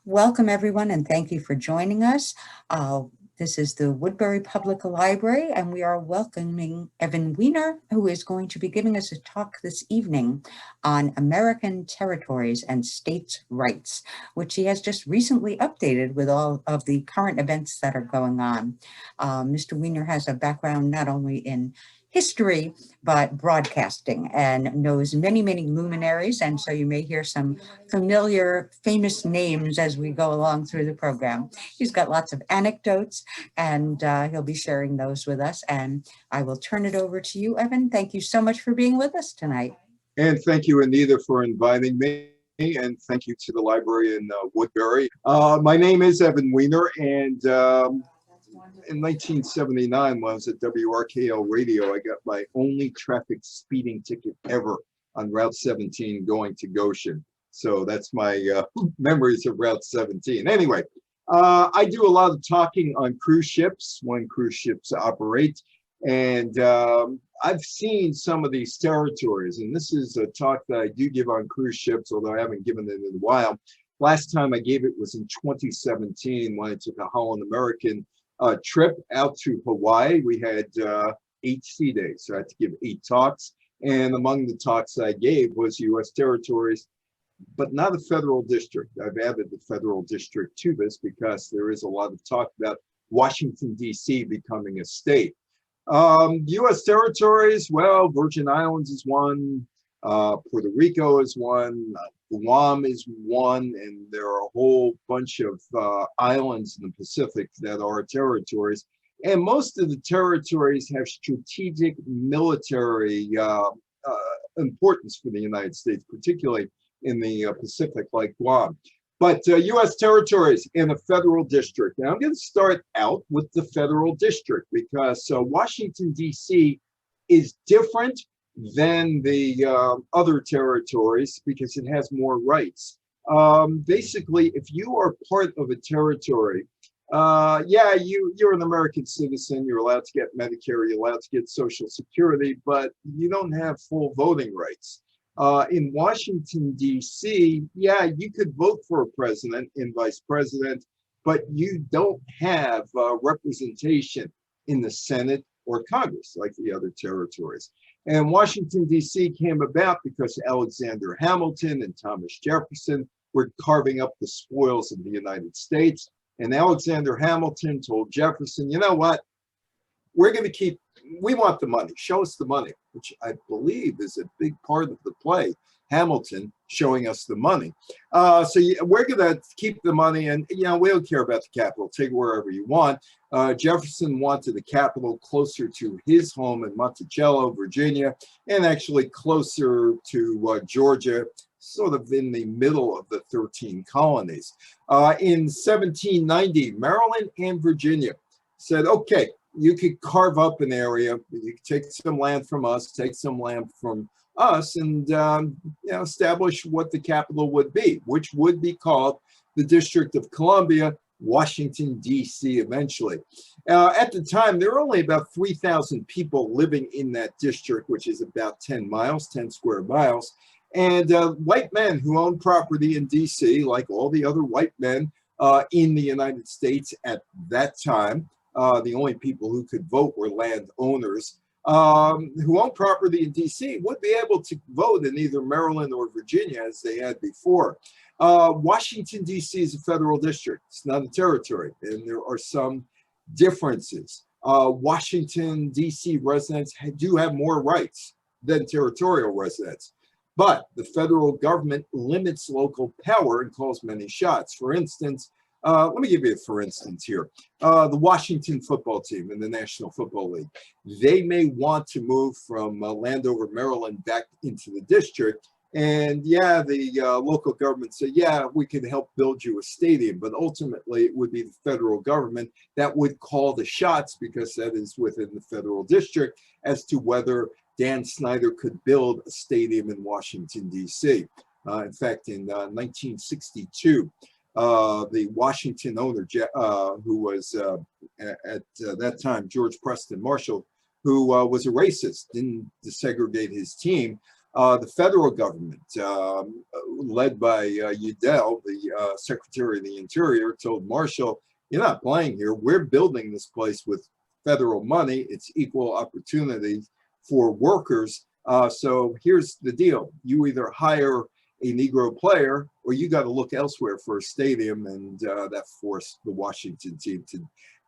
Welcome, everyone, and thank you for joining us. This is the Woodbury Public Library, and we are welcoming Evan Weiner, who is going to be giving us a talk this evening on American territories and states' rights, which he has just recently updated with all of the current events that are going on. Mr. Weiner has a background not only in history, but broadcasting, and knows many, many luminaries. And so you may hear some familiar, famous names as we go along through the program. He's got lots of anecdotes, and he'll be sharing those with us. And I will turn it over to you, Evan. Thank you so much for being with us tonight. And thank you, Anita, for inviting me. And thank you to the library in Woodbury. My name is Evan Weiner, and in 1979, when I was at WRKL Radio, I got my only traffic speeding ticket ever on Route 17 going to Goshen. So that's my memories of Route 17. Anyway, I do a lot of talking on cruise ships when cruise ships operate. And I've seen some of these territories, and this is a talk that I do give on cruise ships, although I haven't given it in a while. Last time I gave it was in 2017 when I took a Holland American trip out to Hawaii. We had 8 sea days, so I had to give 8 talks. And among the talks I gave was U.S. territories, but not a federal district. I've added the federal district to this because there is a lot of talk about Washington, D.C. becoming a state. U.S. territories, well, Virgin Islands is one, Puerto Rico is one, Guam is one, and there are a whole bunch of islands in the Pacific that are territories. And most of the territories have strategic military importance for the United States, particularly in the Pacific, like Guam. But U.S. territories in a federal district. Now, I'm going to start out with the federal district because Washington, D.C. is different than the other territories because it has more rights. Basically, if you are part of a territory, you're an American citizen, you're allowed to get Medicare, you're allowed to get Social Security, but you don't have full voting rights. In Washington, D.C., you could vote for a president and vice president, but you don't have representation in the Senate or Congress like the other territories. And Washington, D.C. came about because Alexander Hamilton and Thomas Jefferson were carving up the spoils of the United States. And Alexander Hamilton told Jefferson, you know what? We want the money. Show us the money, which I believe is a big part of the play. Hamilton showing us the money. We're going to keep the money, and we don't care about the capital. Take it wherever you want. Jefferson wanted the capital closer to his home in Monticello, Virginia, and actually closer to Georgia, sort of in the middle of the 13 colonies. In 1790, Maryland and Virginia said, okay, you could carve up an area, you could take some land from us, take some land from us, and establish what the capital would be, which would be called the District of Columbia, Washington, D.C. eventually. At the time, there were only about 3,000 people living in that district, which is about 10 square miles. And white men who owned property in D.C., like all the other white men in the United States at that time, the only people who could vote were landowners who owned property in D.C. would be able to vote in either Maryland or Virginia as they had before. Washington, D.C. is a federal district. It's not a territory, and there are some differences. Washington, D.C. residents do have more rights than territorial residents, but the federal government limits local power and calls many shots. For instance, let me give you a for instance here. The Washington football team in the National Football League, they may want to move from Landover, Maryland back into the district. And the local government said, we could help build you a stadium, but ultimately it would be the federal government that would call the shots because that is within the federal district as to whether Dan Snyder could build a stadium in Washington, D.C. In fact, in 1962, the Washington owner, who was at that time George Preston Marshall, who was a racist, didn't desegregate his team, The federal government, led by Udell, the Secretary of the Interior, told Marshall, "You're not playing here. We're building this place with federal money. It's equal opportunity for workers. So here's the deal. You either hire a Negro player or you got to look elsewhere for a stadium," and that forced the Washington team to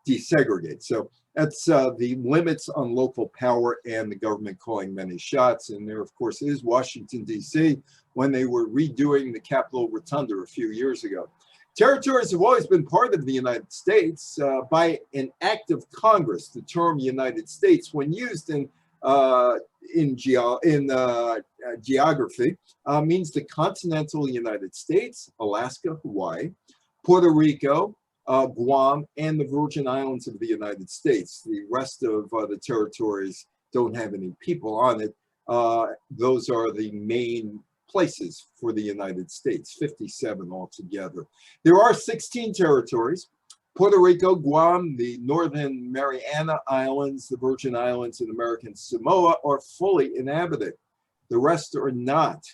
desegregate. So that's the limits on local power and the government calling many shots. And there, of course, is Washington, D.C., when they were redoing the Capitol Rotunda a few years ago. Territories have always been part of the United States by an act of Congress. The term United States, when used in geography, means the continental United States, Alaska, Hawaii, Puerto Rico, Guam, and the Virgin Islands of the United States. The rest of the territories don't have any people on it. Those are the main places for the United States, 57 altogether. There are 16 territories. Puerto Rico, Guam, the Northern Mariana Islands, the Virgin Islands, and American Samoa are fully inhabited. The rest are not.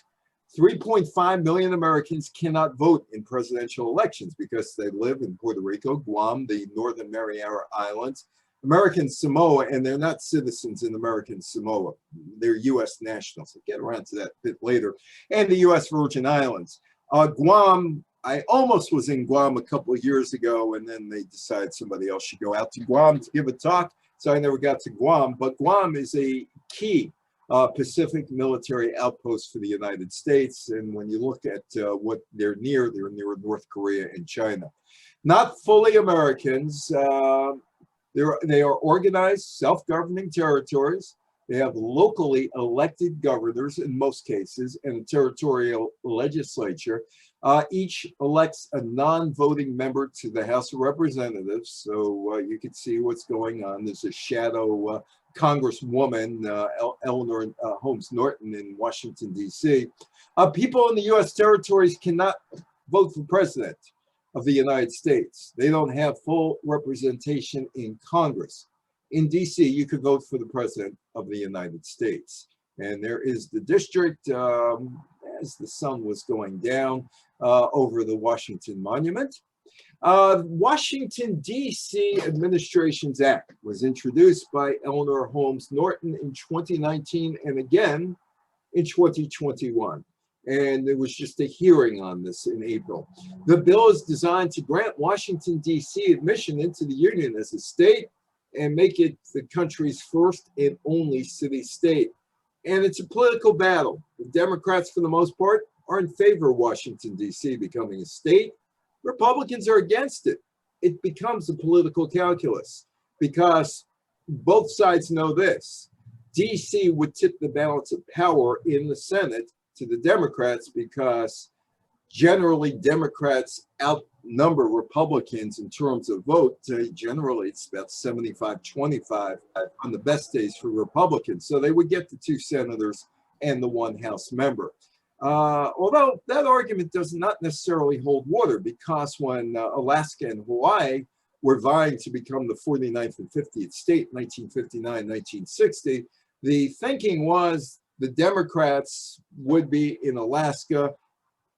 3.5 million Americans cannot vote in presidential elections because they live in Puerto Rico, Guam, the Northern Mariana Islands, American Samoa, and they're not citizens in American Samoa. They're U.S. nationals. I'll get around to that a bit later. And the U.S. Virgin Islands. Guam, I almost was in Guam a couple of years ago, and then they decided somebody else should go out to Guam to give a talk, so I never got to Guam. But Guam is a key Pacific military outpost for the United States, and when you look at what they're near North Korea and China. Not fully Americans. They are organized, self-governing territories. They have locally elected governors in most cases and a territorial legislature. Each elects a non-voting member to the House of Representatives. So you can see what's going on. There's a shadow Congresswoman, Eleanor Holmes Norton in Washington, D.C. People in the U.S. territories cannot vote for president of the United States. They don't have full representation in Congress. In DC, you could vote for the president of the United States. And there is the district, as the sun was going down over the Washington Monument. Washington, D.C. Administrations Act was introduced by Eleanor Holmes Norton in 2019 and again in 2021. And there was just a hearing on this in April. The bill is designed to grant Washington, D.C. admission into the Union as a state and make it the country's first and only city-state. And it's a political battle. The Democrats, for the most part, are in favor of Washington, D.C. becoming a state. Republicans are against it. It becomes a political calculus because both sides know this. D.C. would tip the balance of power in the Senate to the Democrats because generally Democrats outnumber Republicans in terms of vote. Generally, it's about 75-25 on the best days for Republicans. So they would get the 2 senators and the 1 House member. Although that argument does not necessarily hold water because when Alaska and Hawaii were vying to become the 49th and 50th state, 1959, 1960, the thinking was the Democrats would be in Alaska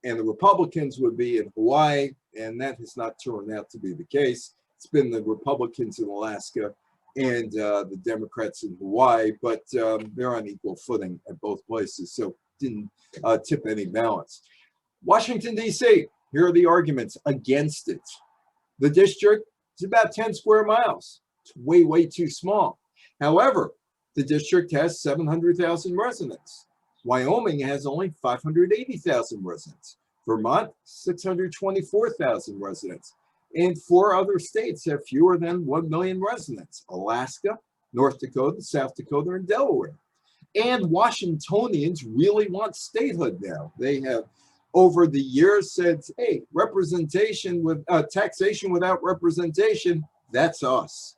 and the Republicans would be in Hawaii, and that has not turned out to be the case. It's been the Republicans in Alaska and the Democrats in Hawaii, but they're on equal footing at both places, so didn't tip any balance. Washington, D.C., here are the arguments against it. The district is about 10 square miles. It's way, way too small. However, the district has 700,000 residents. Wyoming has only 580,000 residents. Vermont, 624,000 residents. And 4 other states have fewer than 1 million residents: Alaska, North Dakota, South Dakota, and Delaware. And Washingtonians really want statehood now. They have, over the years, said, hey, representation with taxation without representation, that's us.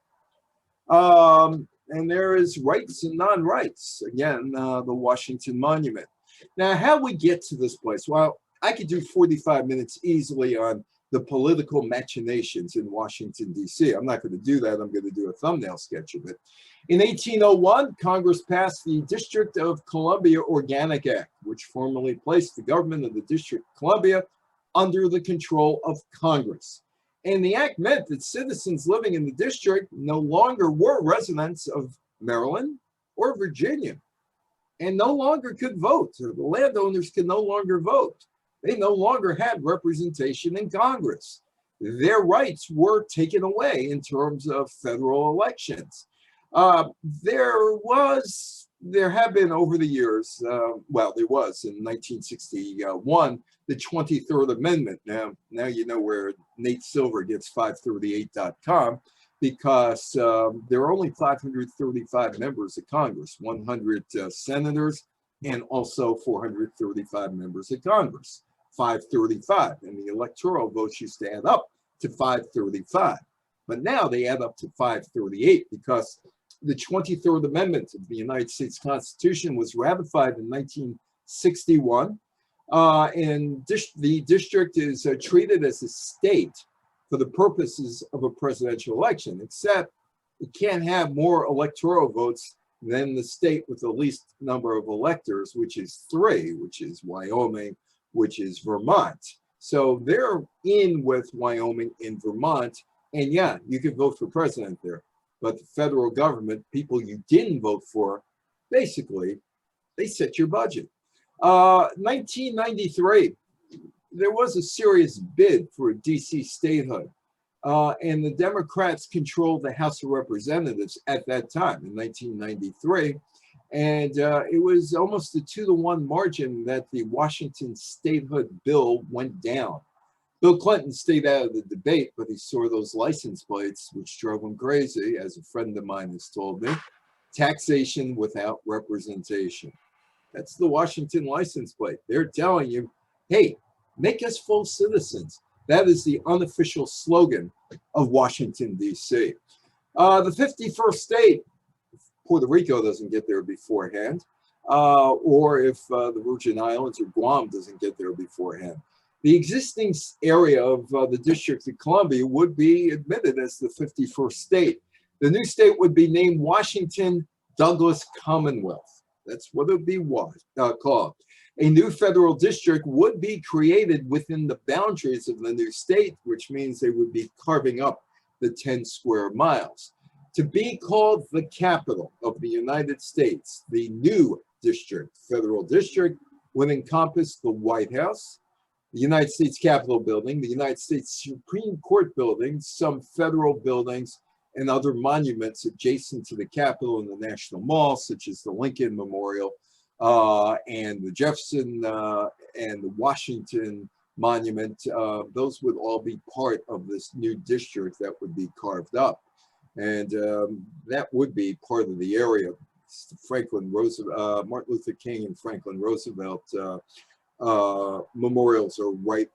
And there is rights and non-rights. Again, the Washington Monument. Now, how we get to this place? Well, I could do 45 minutes easily on the political machinations in Washington, D.C. I'm not going to do that. I'm going to do a thumbnail sketch of it. In 1801, Congress passed the District of Columbia Organic Act, which formally placed the government of the District of Columbia under the control of Congress. And the act meant that citizens living in the district no longer were residents of Maryland or Virginia and no longer could vote. The landowners could no longer vote. They no longer had representation in Congress. Their rights were taken away in terms of federal elections. There have been over the years, there was in 1961, the 23rd Amendment. Now you know where Nate Silver gets 538.com, because there are only 535 members of Congress, 100 senators, and also 435 members of Congress, 535. And the electoral votes used to add up to 535. But now they add up to 538 because the 23rd Amendment of the United States Constitution was ratified in 1961. And the district is treated as a state for the purposes of a presidential election, except it can't have more electoral votes than the state with the least number of electors, which is 3, which is Wyoming, which is Vermont. So they're in with Wyoming and Vermont. And yeah, you can vote for president there. But the federal government, people you didn't vote for, basically, they set your budget. 1993, there was a serious bid for a DC statehood. And the Democrats controlled the House of Representatives at that time in 1993. And it was almost a 2-to-1 margin that the Washington statehood bill went down. Bill Clinton stayed out of the debate, but he saw those license plates, which drove him crazy, as a friend of mine has told me. Taxation without representation. That's the Washington license plate. They're telling you, hey, make us full citizens. That is the unofficial slogan of Washington, D.C. The 51st state, Puerto Rico doesn't get there beforehand, or if the Virgin Islands or Guam doesn't get there beforehand. The existing area of the District of Columbia would be admitted as the 51st state. The new state would be named Washington Douglas Commonwealth. That's what it would be called. A new federal district would be created within the boundaries of the new state, which means they would be carving up the 10 square miles. To be called the capital of the United States, the new district, federal district, would encompass the White House, the United States Capitol building, the United States Supreme Court building, some federal buildings, and other monuments adjacent to the Capitol and the National Mall, such as the Lincoln Memorial and the Jefferson and the Washington Monument. Those would all be part of this new district that would be carved up. And that would be part of the area. Franklin Roosevelt, Martin Luther King and Franklin Roosevelt memorials are right,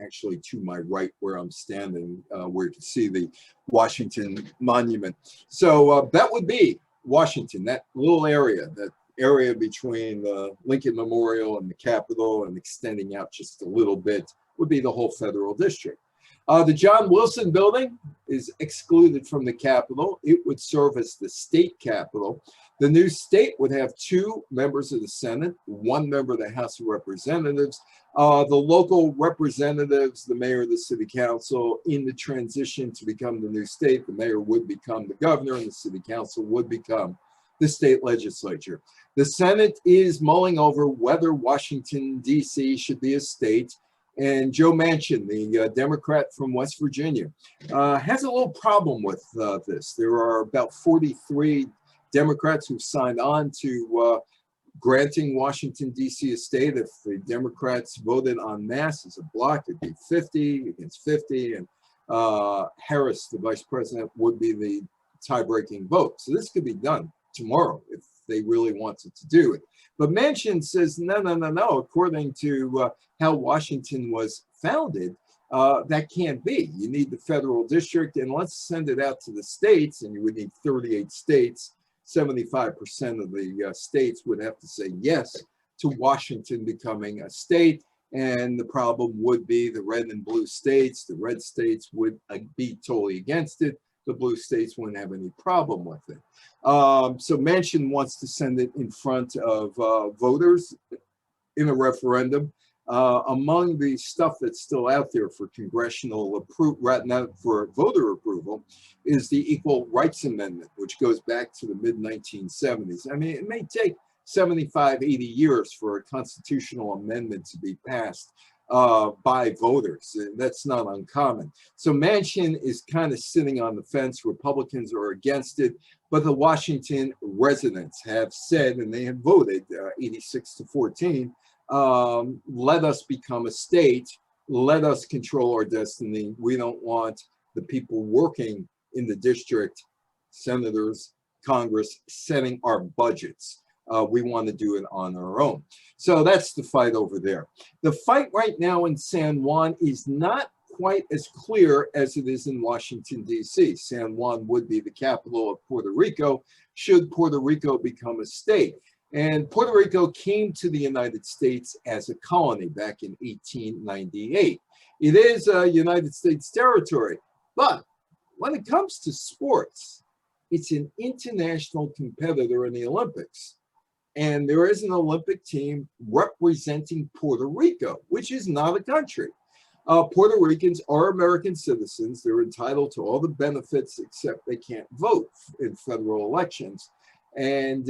actually to my right where I'm standing, where you can see the Washington Monument. So that would be Washington, that little area, that area between the Lincoln Memorial and the Capitol and extending out just a little bit would be the whole federal district. The John Wilson Building is excluded from the Capitol. It would serve as the state capitol. The new state would have 2 members of the Senate, 1 member of the House of Representatives. The local representatives, the mayor of the city council, in the transition to become the new state, the mayor would become the governor and the city council would become the state legislature. The Senate is mulling over whether Washington, D.C. should be a state. And Joe Manchin, the Democrat from West Virginia, has a little problem with this. There are about 43 Democrats who've signed on to granting Washington, D.C. a state. If the Democrats voted en masse as a bloc, it'd be 50 against 50. And Harris, the vice president, would be the tie-breaking vote. So this could be done tomorrow if they really wanted to do it. But Manchin says, no. According to how Washington was founded, that can't be. You need the federal district, and let's send it out to the states, and you would need 38 states. 75% of the states would have to say yes to Washington becoming a state, And the problem would be the red and blue states. The red states would be totally against it. The blue states wouldn't have any problem with it. So Manchin wants to send it in front of voters in a referendum. Among the stuff that's still out there for congressional approval, right now for voter approval, is the Equal Rights Amendment, which goes back to the mid-1970s. I mean, it may take 75, 80 years for a constitutional amendment to be passed by voters. That's not uncommon. So Manchin is kind of sitting on the fence. Republicans are against it, but the Washington residents have said, and they have voted 86-14, let us become a state, let us control our destiny. We don't want the people working in the district, senators, Congress, setting our budgets. We want to do it on our own. So that's the fight over there. The fight right now in San Juan is not quite as clear as it is in Washington, D.C. San Juan would be the capital of Puerto Rico, should Puerto Rico become a state. And Puerto Rico came to the United States as a colony back in 1898. It is a United States territory, but when it comes to sports, it's an international competitor in the Olympics. And there is an Olympic team representing Puerto Rico, which is not a country. Puerto Ricans are American citizens. They're entitled to all the benefits, except they can't vote in federal elections. And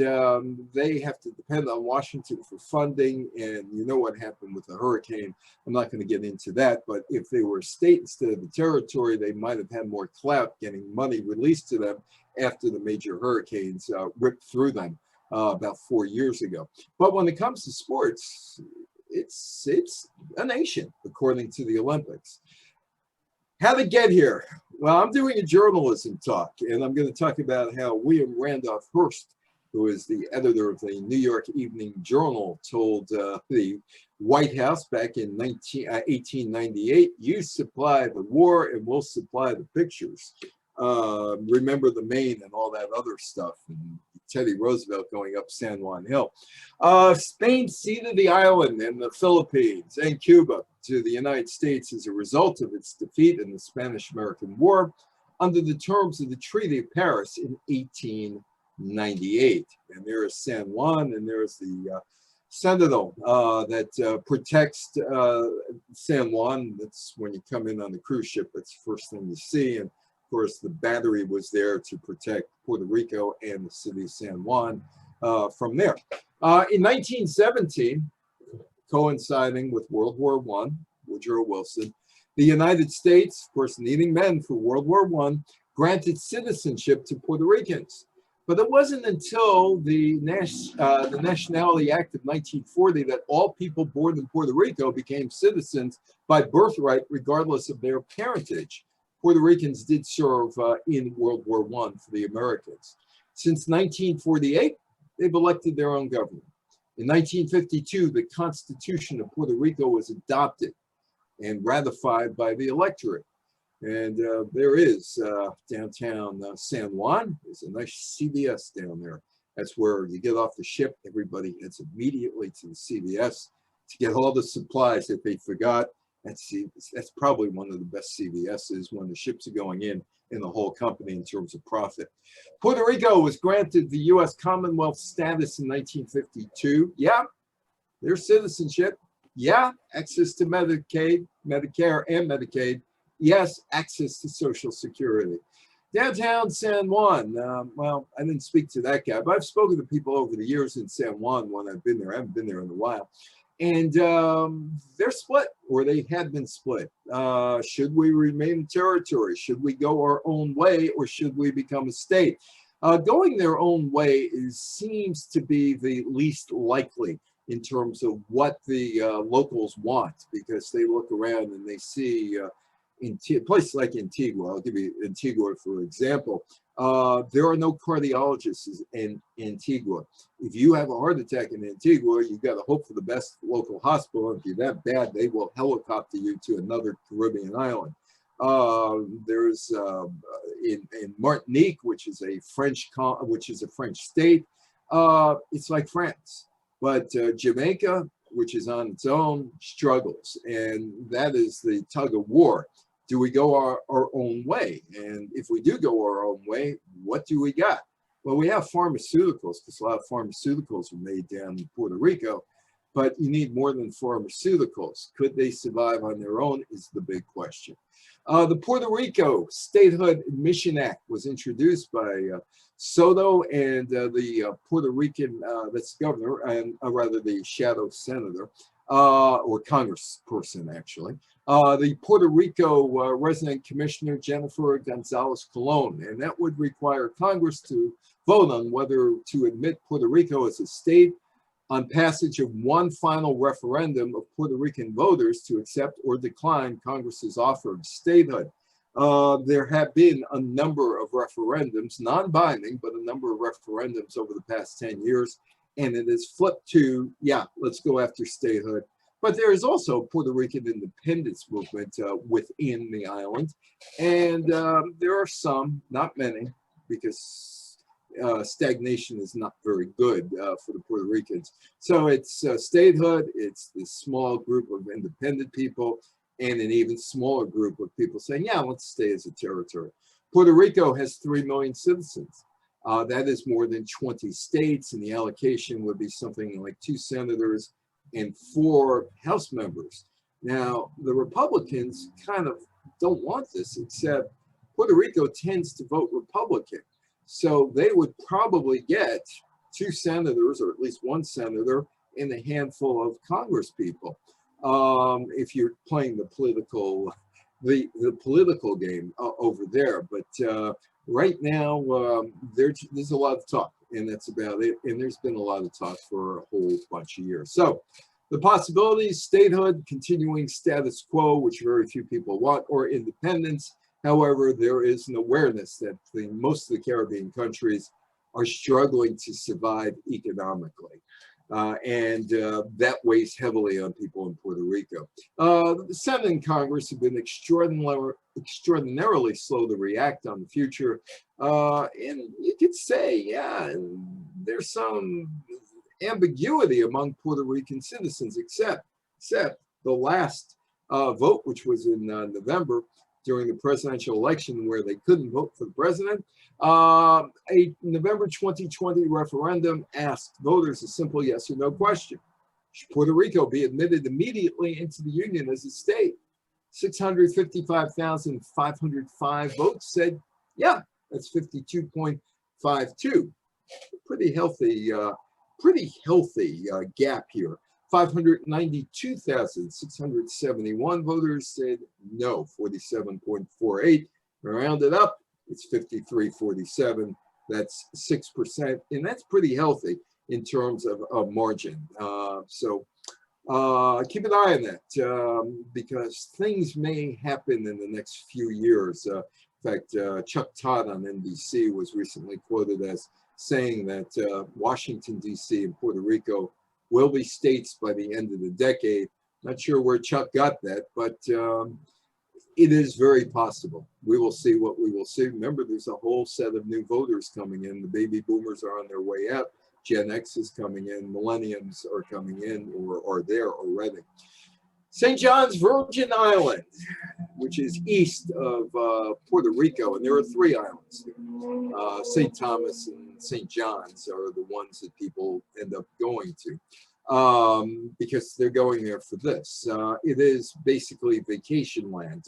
they have to depend on Washington for funding. And you know what happened with the hurricane. I'm not going to get into that. But if they were a state instead of a territory, they might have had more clout getting money released to them after the major hurricanes ripped through them about 4 years ago. But when it comes to sports, it's a nation, according to the Olympics. How to get here? Well, I'm doing a journalism talk, and I'm going to talk about how William Randolph Hearst, who is the editor of the New York Evening Journal, told the White House back in 1898, you supply the war and we'll supply the pictures. Remember the Maine and all that other stuff, and Teddy Roosevelt going up San Juan Hill. Spain ceded the island and the Philippines and Cuba to the United States as a result of its defeat in the Spanish-American War under the terms of the Treaty of Paris in 1898. And there is San Juan, and there is the Sentinel that protects San Juan. That's when you come in on the cruise ship, that's the first thing you see. And of course, the battery was there to protect Puerto Rico and the city of San Juan from there. In 1917, coinciding with World War I, Woodrow Wilson, the United States, of course, needing men for World War I, granted citizenship to Puerto Ricans. But it wasn't until the Nationality Act of 1940 that all people born in Puerto Rico became citizens by birthright, regardless of their parentage. Puerto Ricans did serve in World War I for the Americans. Since 1948, they've elected their own government. In 1952, the Constitution of Puerto Rico was adopted and ratified by the electorate. And there is downtown San Juan. There's a nice CVS down there. That's where you get off the ship. Everybody heads immediately to the CVS to get all the supplies that they forgot. That's probably one of the best CVSs when the ships are going in the whole company in terms of profit. Puerto Rico was granted the U.S. Commonwealth status in 1952. Yeah, their citizenship. Yeah, access to Medicaid, Medicare, and Medicaid. Yes, access to Social Security. Downtown San Juan, well, I didn't speak to that guy, but I've spoken to people over the years in San Juan when I've been there. I haven't been there in a while. And they're split, or they had been split. Should we remain a territory? Should we go our own way, or should we become a state? Going their own way seems to be the least likely in terms of what the locals want, because they look around and they see in places like Antigua. I'll give you Antigua for example. There are no cardiologists in Antigua. If you have a heart attack in Antigua, you've got to hope for the best local hospital. If you're that bad, they will helicopter you to another Caribbean island. There's in Martinique, which is a French state. It's like France. But Jamaica, which is on its own, struggles. And that is the tug of war. Do we go our own way? And if we do go our own way, what do we got? Well, we have pharmaceuticals, because a lot of pharmaceuticals are made down in Puerto Rico, but you need more than pharmaceuticals. Could they survive on their own is the big question. The Puerto Rico Statehood Admission Act was introduced by Soto and the Puerto Rican, that's governor, and rather the shadow senator, or congressperson actually, the Puerto Rico resident commissioner, Jennifer Gonzalez Colon, and that would require Congress to vote on whether to admit Puerto Rico as a state on passage of one final referendum of Puerto Rican voters to accept or decline Congress's offer of statehood. There have been a number of referendums, non-binding, but a number of referendums over the past 10 years, and it has flipped to, yeah, let's go after statehood. But there is also a Puerto Rican independence movement within the island, and there are some, not many, because stagnation is not very good for the Puerto Ricans. So it's statehood, it's this small group of independent people, and an even smaller group of people saying, yeah, let's stay as a territory. Puerto Rico has 3 million citizens. That is more than 20 states, and the allocation would be something like 2 senators and 4 House members. Now, the Republicans kind of don't want this, except Puerto Rico tends to vote Republican. So they would probably get 2 senators, or at least 1 senator, and a handful of Congress people. If you're playing the political game over there. But right now, there's a lot of talk, and that's about it. And there's been a lot of talk for a whole bunch of years. So the possibilities: statehood, continuing status quo, which very few people want, or independence. However, there is an awareness that most of the Caribbean countries are struggling to survive economically. And that weighs heavily on people in Puerto Rico. The Senate and Congress have been extraordinarily slow to react on the future. And you could say, yeah, there's some ambiguity among Puerto Rican citizens, except the last vote, which was in November, during the presidential election, where they couldn't vote for the president. A November 2020 referendum asked voters a simple yes or no question. Should Puerto Rico be admitted immediately into the Union as a state? 655,505 votes said, yeah, that's 52.52. Pretty healthy gap here. 592,671 voters said no, 47.48. Rounded up, it's 53.47. That's 6%, and that's pretty healthy in terms of margin. So keep an eye on that, because things may happen in the next few years. In fact, Chuck Todd on NBC was recently quoted as saying that Washington, D.C. and Puerto Rico will be states by the end of the decade. Not sure where Chuck got that, but it is very possible. We will see what we will see. Remember, there's a whole set of new voters coming in. The baby boomers are on their way out. Gen X is coming in. Millenniums are coming in, or are there already. St. John's Virgin Island, which is east of Puerto Rico, and there are 3 islands. St. Thomas and St. John's are the ones that people end up going to, because they're going there for this. It is basically vacation land.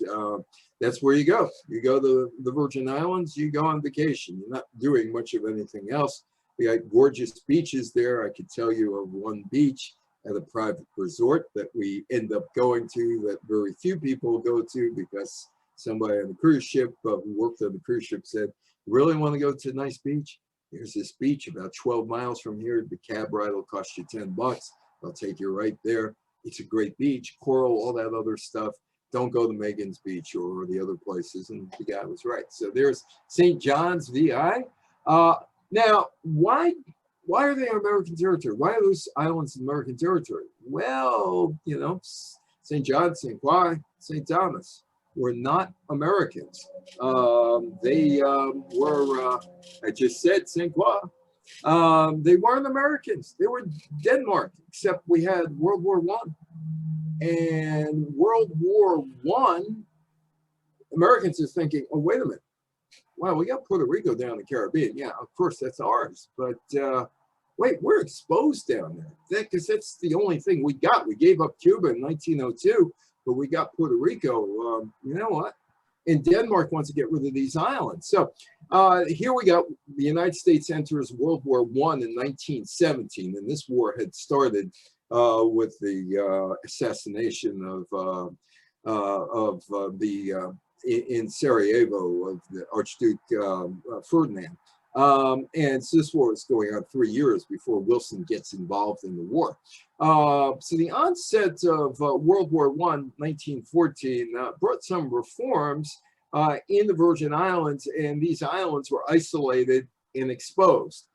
That's where you go. You go to the Virgin Islands, you go on vacation. You're not doing much of anything else. We got gorgeous beaches there. I could tell you of one beach at a private resort that we end up going to that very few people go to, because somebody on the cruise ship who worked on the cruise ship said, you really want to go to a nice beach? Here's this beach about 12 miles from here. The cab ride will cost you $10. They'll take you right there. It's a great beach, coral, all that other stuff. Don't go to Megan's Beach or the other places. And the guy was right. So there's St. John's VI. Now, why are they American territory? Why are those islands American territory? Well, you know, St. John, St. Croix, St. Thomas were not Americans. They were, I just said St. Croix, They weren't Americans. They were Denmark, except we had World War One. And World War One, Americans are thinking, oh, wait a minute. Wow, we got Puerto Rico down in the Caribbean. Yeah, of course, that's ours. But wait, we're exposed down there. Because that's the only thing we got. We gave up Cuba in 1902, but we got Puerto Rico. You know what? And Denmark wants to get rid of these islands. So here we go. The United States enters World War One in 1917, and this war had started with the assassination in Sarajevo of the Archduke Ferdinand. And so this war is going on 3 years before Wilson gets involved in the war. So the onset of World War I, 1914, brought some reforms in the Virgin Islands, and these islands were isolated and exposed.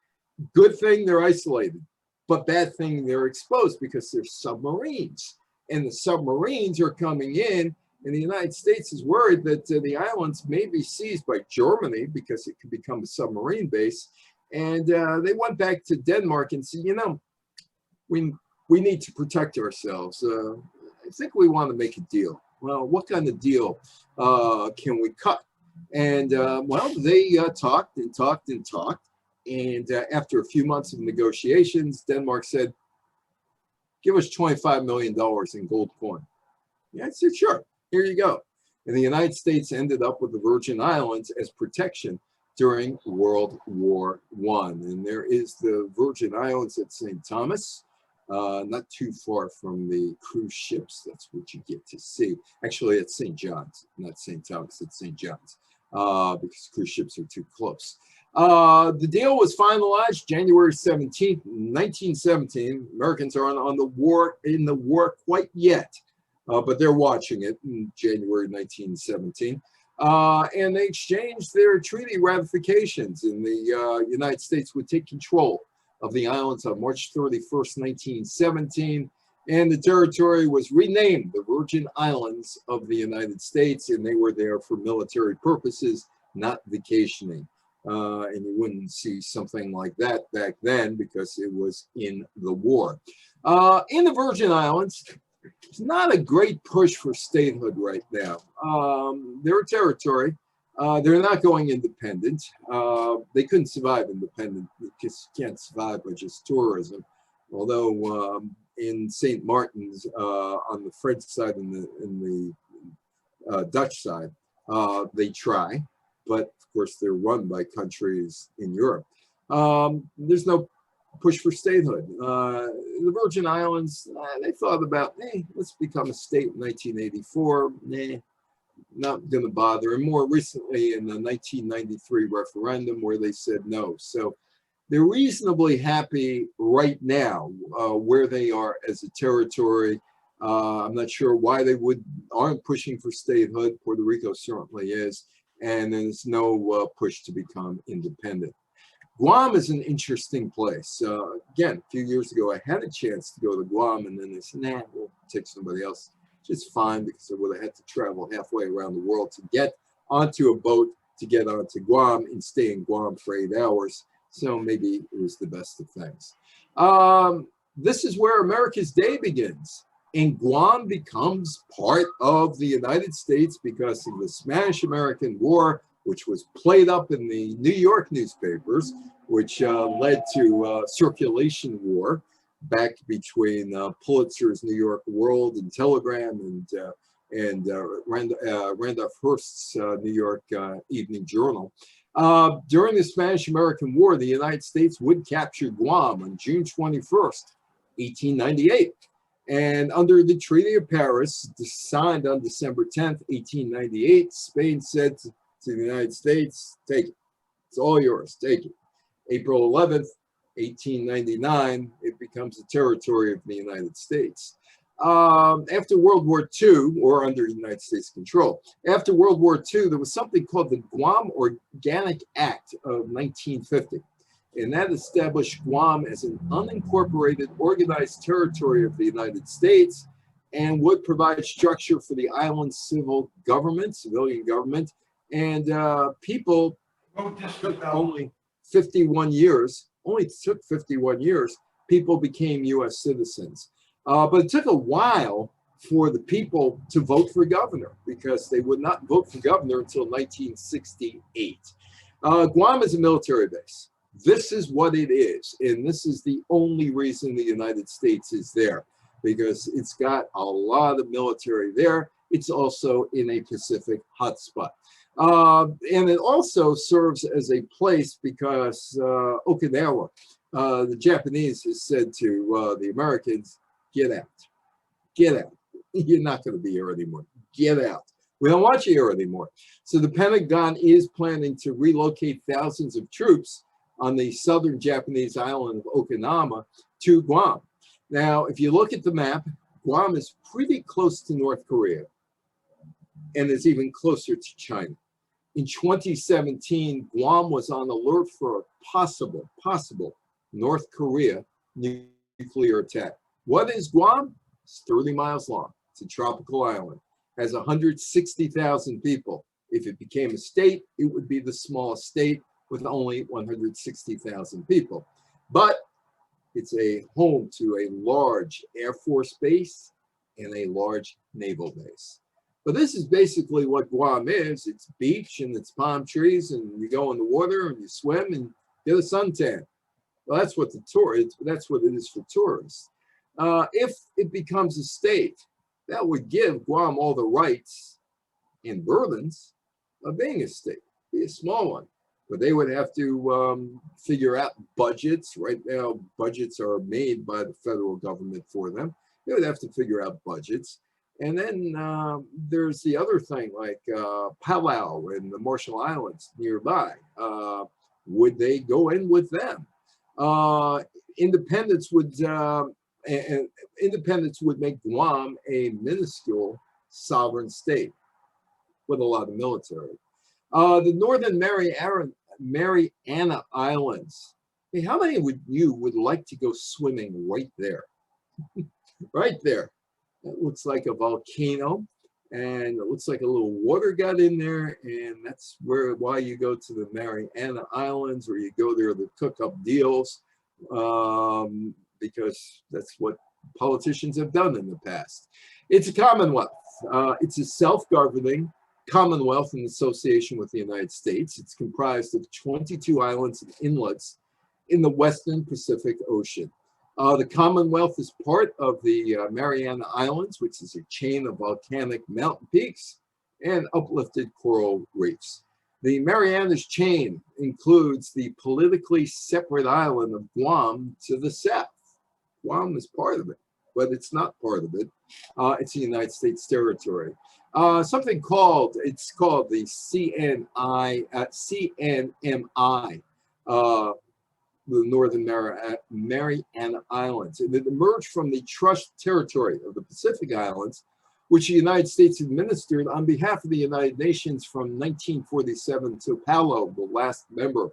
Good thing they're isolated, but bad thing they're exposed because they're submarines. And the submarines are coming in, and the United States is worried that the islands may be seized by Germany because it could become a submarine base. And they went back to Denmark and said, you know, we need to protect ourselves. I think we want to make a deal. Well, what kind of deal can we cut? And well, they talked and talked and talked. And after a few months of negotiations, Denmark said, give us $25 million in gold coin. Yeah, I said, sure, here you go. And the United States ended up with the Virgin Islands as protection during World War I. And there is the Virgin Islands at St. Thomas, not too far from the cruise ships. That's what you get to see. Actually, it's St. John's, not St. Thomas, it's St. John's, because cruise ships are too close. The deal was finalized January 17th, 1917. Americans are in the war quite yet, but they're watching it in January 1917. And they exchanged their treaty ratifications, and the United States would take control of the islands on March 31st, 1917. And the territory was renamed the Virgin Islands of the United States, and they were there for military purposes, not vacationing. And you wouldn't see something like that back then because it was in the war. In the Virgin Islands, it's not a great push for statehood right now. They're a territory. They're not going independent. They couldn't survive independent because you can't survive by just tourism. Although in St. Martin's, on the French side and the Dutch side, they try. But of course, they're run by countries in Europe. There's no push for statehood. The Virgin Islands, they thought about, hey, let's become a state in 1984. Nah, not going to bother. And more recently in the 1993 referendum where they said no. So they're reasonably happy right now where they are as a territory. I'm not sure why they aren't pushing for statehood. Puerto Rico certainly is. And there's no push to become independent. Guam is an interesting place. Again, a few years ago, I had a chance to go to Guam, and then they said, nah, we'll take somebody else. Just fine, because I would have had to travel halfway around the world to get onto a boat to get onto Guam and stay in Guam for 8 hours. So maybe it was the best of things. This is where America's day begins. And Guam becomes part of the United States because of the Spanish-American War, which was played up in the New York newspapers, which led to circulation war back between Pulitzer's New York World and Telegram and Randolph Hearst's New York Evening Journal. During the Spanish-American War, the United States would capture Guam on June 21st, 1898. And under the Treaty of Paris, signed on December 10th, 1898, Spain said to the United States, take it. It's all yours. Take it. April 11th, 1899, it becomes a territory of the United States. After World War II, or under United States control, after World War II, there was something called the Guam Organic Act of 1950. And that established Guam as an unincorporated organized territory of the United States and would provide structure for the island's civilian government. And people took only 51 years Only took 51 years. People became U.S. citizens. But it took a while for the people to vote for governor because they would not vote for governor until 1968. Guam is a military base. This is what it is. And this is the only reason the United States is there, because it's got a lot of military there. It's also in a Pacific hotspot. And it also serves as a place because Okinawa, the Japanese has said to the Americans, get out, get out. You're not going to be here anymore. Get out. We don't want you here anymore. So the Pentagon is planning to relocate thousands of troops on the southern Japanese island of Okinawa to Guam. Now, if you look at the map, Guam is pretty close to North Korea, and it's even closer to China. In 2017, Guam was on alert for a possible North Korea nuclear attack. What is Guam? It's 30 miles long. It's a tropical island. Has 160,000 people. If it became a state, it would be the smallest state with only 160,000 people. But it's a home to a large Air Force base and a large naval base. But this is basically what Guam is. It's beach and it's palm trees, and you go in the water and you swim and get a suntan. Well, that's what that's what it is for tourists. If it becomes a state, that would give Guam all the rights and burdens of being a state, be a small one. But they would have to figure out budgets. Right now, budgets are made by the federal government for them. They would have to figure out budgets. And then there's the other thing, like Palau and the Marshall Islands nearby. Would they go in with them? Independence would make Guam a minuscule sovereign state with a lot of military. The Northern Mariana Islands. Hey, how many of you would like to go swimming right there? Right there. That looks like a volcano, and it looks like a little water got in there, and that's why you go to the Mariana Islands, or you go there to cook up deals, because that's what politicians have done in the past. It's a commonwealth. It's a self-governing commonwealth in association with the United States. It's comprised of 22 islands and inlets in the Western Pacific Ocean. The Commonwealth is part of the Mariana Islands, which is a chain of volcanic mountain peaks and uplifted coral reefs. The Marianas chain includes the politically separate island of Guam to the south. Guam is part of it, but it's not part of it. It's a United States territory. It's called the CNMI, the Northern Mariana Islands. And it emerged from the Trust Territory of the Pacific Islands, which the United States administered on behalf of the United Nations from 1947 to Palau, the last member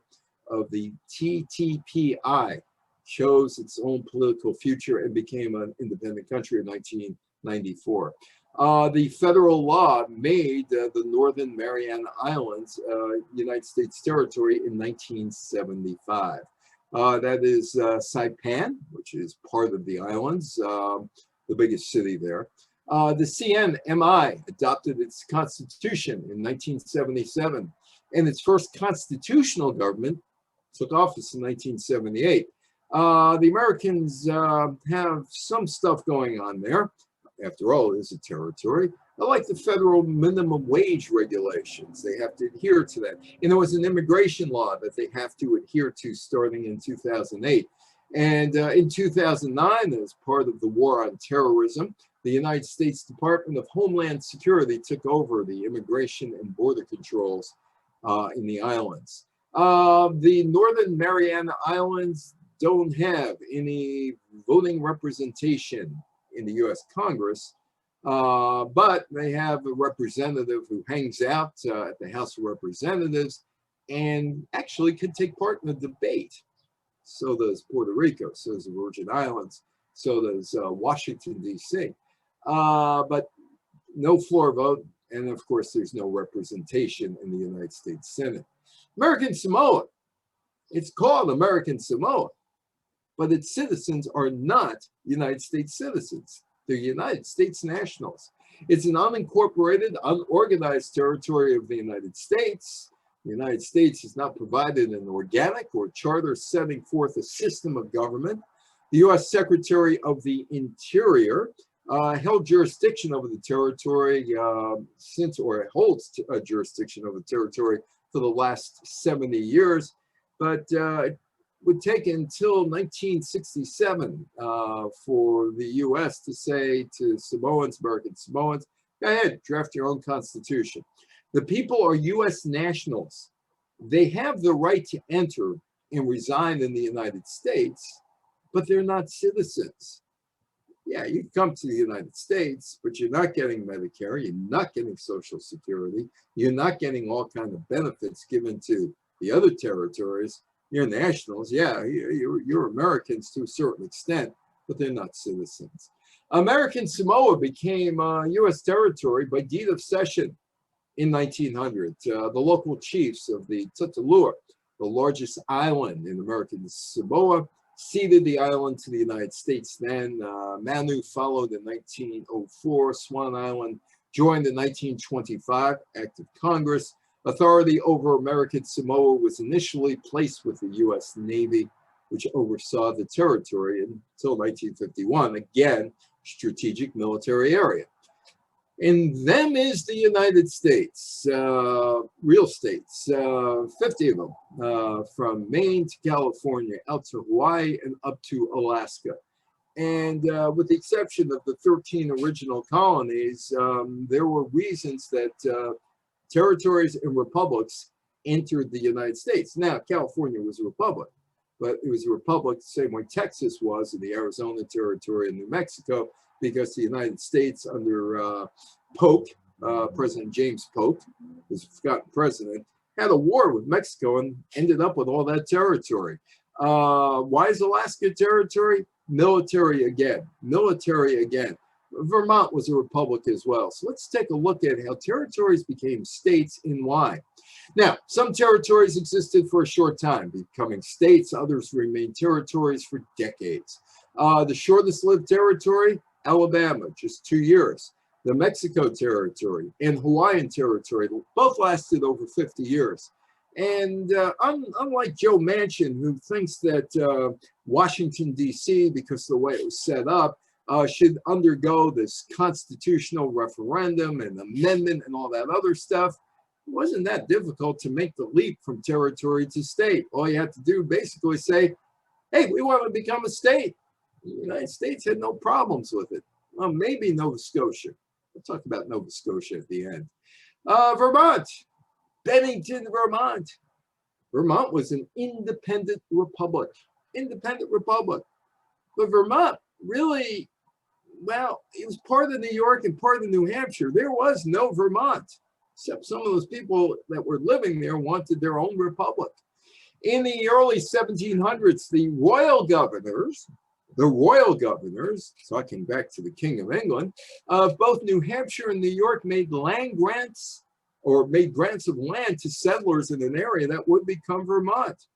of the TTPI, chose its own political future and became an independent country in 1994. The federal law made the Northern Mariana Islands United States territory in 1975. That is Saipan, which is part of the islands, the biggest city there. The CNMI adopted its constitution in 1977, and its first constitutional government took office in 1978. The Americans have some stuff going on there. After all, it is a territory. I like the federal minimum wage regulations. They have to adhere to that. And there was an immigration law that they have to adhere to starting in 2008. And in 2009, as part of the war on terrorism, the United States Department of Homeland Security took over the immigration and border controls in the islands. The Northern Mariana Islands don't have any voting representation in the U.S. Congress, but they have a representative who hangs out at the House of Representatives and actually can take part in the debate. So does Puerto Rico, so does the Virgin Islands, so does Washington, D.C. But no floor vote, and of course there's no representation in the United States Senate. American Samoa It's called American Samoa, but its citizens are not United States citizens. They're United States nationals. It's an unincorporated, unorganized territory of the United States. The United States has not provided an organic or charter setting forth a system of government. The U.S. Secretary of the Interior held jurisdiction over the territory or holds a jurisdiction over the territory for the last 70 years, but it would take until 1967 for the U.S. to say to Samoans, American Samoans, go ahead, draft your own constitution. The people are U.S. nationals. They have the right to enter and reside in the United States, but they're not citizens. Yeah, you come to the United States, but you're not getting Medicare, you're not getting Social Security, you're not getting all kinds of benefits given to the other territories. You're nationals, yeah, you're Americans to a certain extent, but they're not citizens. American Samoa became U.S. territory by deed of cession in 1900. The local chiefs of the Tutalua, the largest island in American Samoa, ceded the island to the United States then. Manu followed in 1904. Swan Island joined in 1925, Act of Congress. Authority over American Samoa was initially placed with the U.S. Navy, which oversaw the territory until 1951. Again, strategic military area. And them is the United States, real states, 50 of them, from Maine to California, out to Hawaii, and up to Alaska. And with the exception of the 13 original colonies, there were reasons that territories and republics entered the United States. Now, California was a republic, but it was a republic the same way Texas was in the Arizona territory and New Mexico, because the United States under Polk, President James Polk, who's a forgotten president, had a war with Mexico and ended up with all that territory. Why is Alaska territory? Military again, military again. Vermont was a republic as well. So let's take a look at how territories became states and why. Now, some territories existed for a short time, becoming states. Others remained territories for decades. The shortest lived territory, Alabama, just 2 years. The Mexico territory and Hawaiian territory both lasted over 50 years. And unlike Joe Manchin, who thinks that Washington, D.C., because of the way it was set up, should undergo this constitutional referendum and amendment and all that other stuff, it wasn't that difficult to make the leap from territory to state. All you had to do basically say, hey, we want to become a state. The United States had no problems with it. Well, maybe Nova Scotia. We'll talk about Nova Scotia at the end. Vermont, Bennington, Vermont. Vermont was an independent republic. Independent republic. But Vermont really, well, it was part of New York and part of New Hampshire. There was no Vermont, except some of those people that were living there wanted their own republic. In the early 1700s, the royal governors, talking back to the King of England, of both New Hampshire and New York made land grants or made grants of land to settlers in an area that would become Vermont.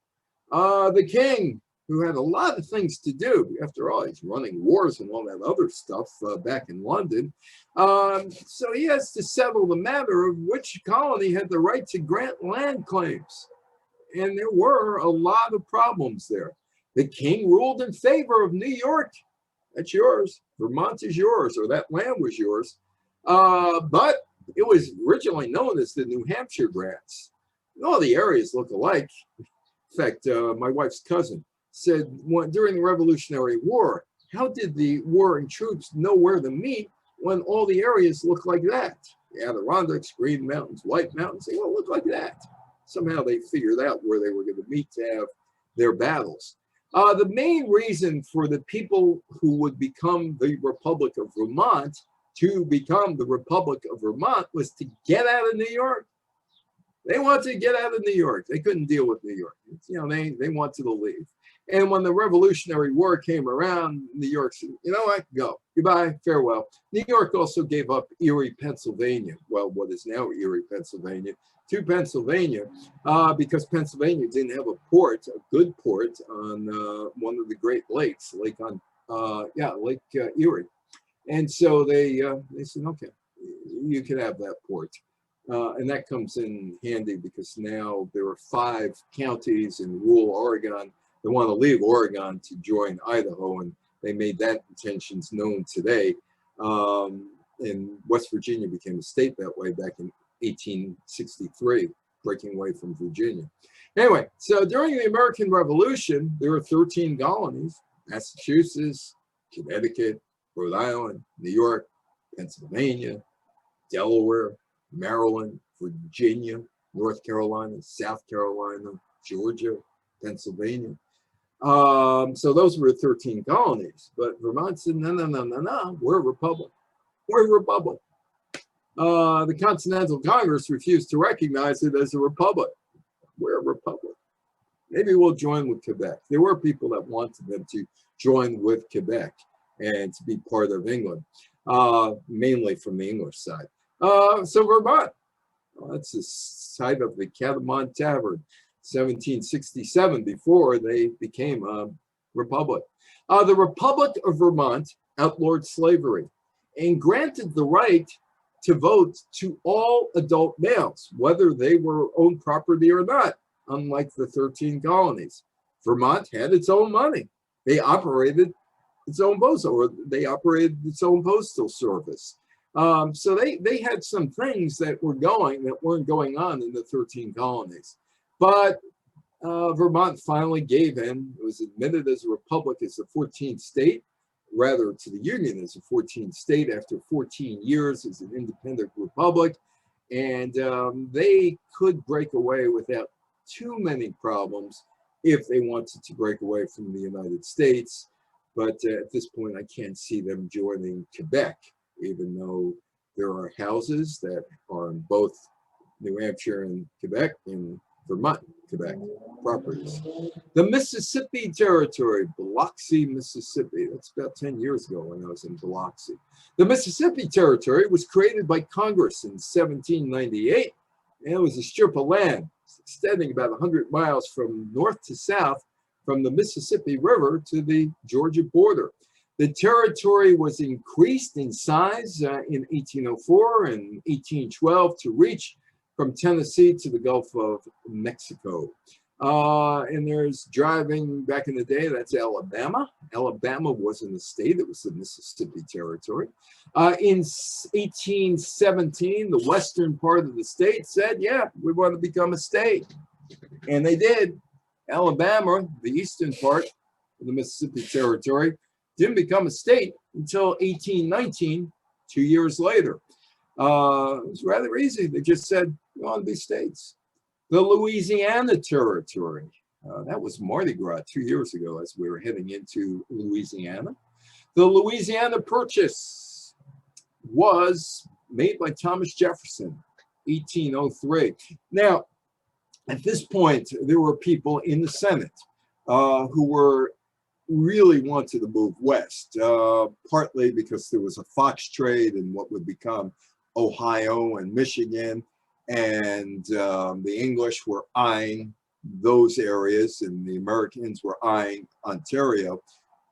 The king, who had a lot of things to do, after all, he's running wars and all that other stuff back in London. So he has to settle the matter of which colony had the right to grant land claims. And there were a lot of problems there. The king ruled in favor of New York. That's yours. Vermont is yours, or that land was yours. But it was originally known as the New Hampshire grants. All the areas look alike. In fact, my wife's cousin said during the Revolutionary War, how did the warring troops know where to meet when all the areas look like that? The Adirondacks, Green Mountains, White Mountains, they all look like that. Somehow they figured out where they were going to meet to have their battles. The main reason for the people who would become the Republic of Vermont to become the Republic of Vermont was to get out of New York. They wanted to get out of New York. They couldn't deal with New York. You know, they wanted to leave. And when the Revolutionary War came around, New York said, you know what, go, goodbye, farewell. New York also gave up Erie, Pennsylvania, well, what is now Erie, Pennsylvania, to Pennsylvania, because Pennsylvania didn't have a port, a good port on one of the Great Lakes, Lake Erie. And so they said, okay, you can have that port. And that comes in handy because now there are 5 counties in rural Oregon that want to leave Oregon to join Idaho, and they made that intentions known today. And West Virginia became a state that way back in 1863, breaking away from Virginia. Anyway, so during the American Revolution, there were 13 colonies: Massachusetts, Connecticut, Rhode Island, New York, Pennsylvania, Delaware, Maryland, Virginia, North Carolina, South Carolina, Georgia, Pennsylvania. So those were 13 colonies. But Vermont said, no, we're a republic. We're a republic. The Continental Congress refused to recognize it as a republic. We're a republic. Maybe we'll join with Quebec. There were people that wanted them to join with Quebec and to be part of England, mainly from the English side. So Vermont, that's the site of the Catamount Tavern, 1767, before they became a republic. The Republic of Vermont outlawed slavery and granted the right to vote to all adult males, whether they were owned property or not, unlike the 13 colonies. Vermont had its own money. They operated its own postal service. So they had some things that weren't going on in the 13 colonies. But Vermont finally gave in. It was admitted as a republic as the 14th state, rather to the Union as a 14th state after 14 years as an independent republic. And they could break away without too many problems if they wanted to break away from the United States. But at this point, I can't see them joining Quebec, even though there are houses that are in both New Hampshire and Quebec, and Vermont, Quebec properties. The Mississippi Territory, Biloxi, Mississippi. That's about 10 years ago when I was in Biloxi. The Mississippi Territory was created by Congress in 1798, and it was a strip of land extending about 100 miles from north to south from the Mississippi River to the Georgia border. The territory was increased in size in 1804 and 1812 to reach from Tennessee to the Gulf of Mexico. And there's driving back in the day, that's Alabama. Alabama wasn't a state, it was the Mississippi Territory. In 1817, the western part of the state said, yeah, we want to become a state. And they did. Alabama, the eastern part of the Mississippi Territory, didn't become a state until 1819, 2 years later. It was rather easy. They just said, we want to be states. The Louisiana Territory, that was Mardi Gras 2 years ago as we were heading into Louisiana. The Louisiana Purchase was made by Thomas Jefferson, 1803. Now, at this point, there were people in the Senate who were really wanted to move west, partly because there was a fox trade in what would become Ohio and Michigan, and the English were eyeing those areas, and the Americans were eyeing Ontario,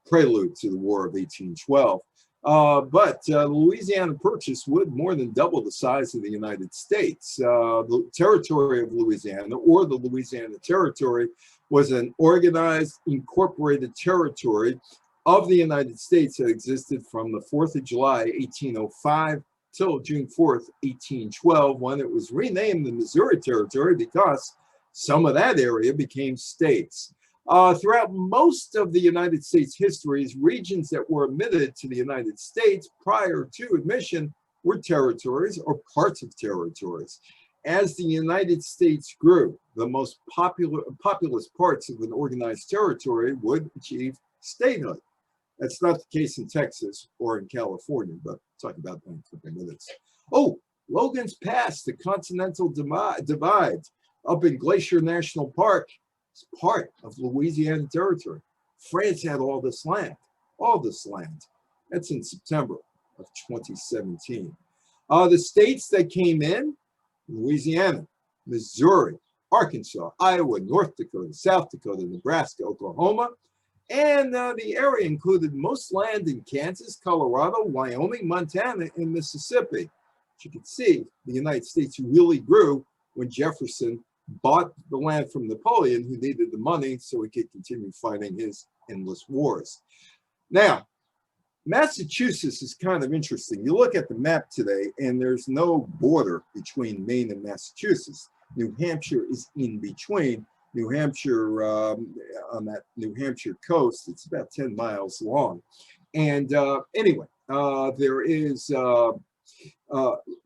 prelude to the War of 1812. But the Louisiana Purchase would more than double the size of the United States. The territory of Louisiana, or the Louisiana Territory, was an organized, incorporated territory of the United States that existed from the 4th of July, 1805, till June 4th, 1812, when it was renamed the Missouri Territory because some of that area became states. Throughout most of the United States histories, regions that were admitted to the United States prior to admission were territories or parts of territories. As the United States grew, the most populous parts of an organized territory would achieve statehood. That's not the case in Texas or in California, but I'll talk about that in a couple of minutes. Oh, Logan's Pass, the Continental Divide, up in Glacier National Park. It's part of Louisiana Territory. France had all this land, all this land. That's in September of 2017. The states that came in, Louisiana, Missouri, Arkansas, Iowa, North Dakota, South Dakota, Nebraska, Oklahoma, and the area included most land in Kansas, Colorado, Wyoming, Montana, and Mississippi. As you can see, the United States really grew when Jefferson bought the land from Napoleon, who needed the money so he could continue fighting his endless wars. Now, Massachusetts is kind of interesting. You look at the map today, and there's no border between Maine and Massachusetts. New Hampshire is in between. New Hampshire, on that New Hampshire coast, it's about 10 miles long. And anyway, there is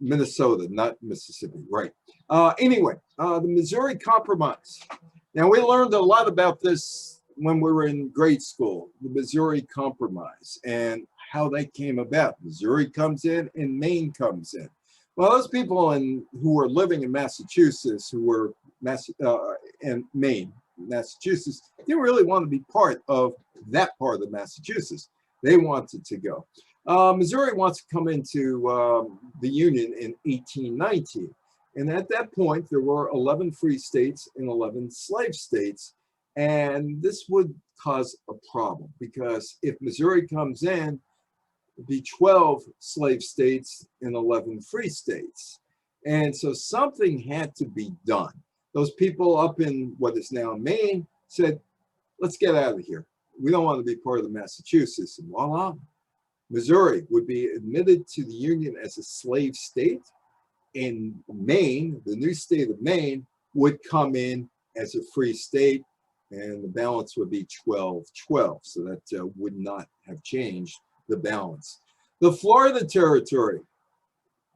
Minnesota, not Mississippi, right? Anyway, the Missouri Compromise. Now, we learned a lot about this when we were in grade school, the Missouri Compromise and how that came about. Missouri comes in and Maine comes in. Well, those people who were living in Massachusetts, who were in Maine, Massachusetts, didn't really want to be part of that part of Massachusetts. They wanted to go. Missouri wants to come into the Union in 1819. And at that point, there were 11 free states and 11 slave states. And this would cause a problem because if Missouri comes in, it'd be 12 slave states and 11 free states. And so something had to be done. Those people up in what is now Maine said, let's get out of here. We don't want to be part of the Massachusetts. And voila, Missouri would be admitted to the Union as a slave state. And Maine, the new state of Maine, would come in as a free state. And the balance would be 12-12. So that would not have changed the balance. The Florida Territory,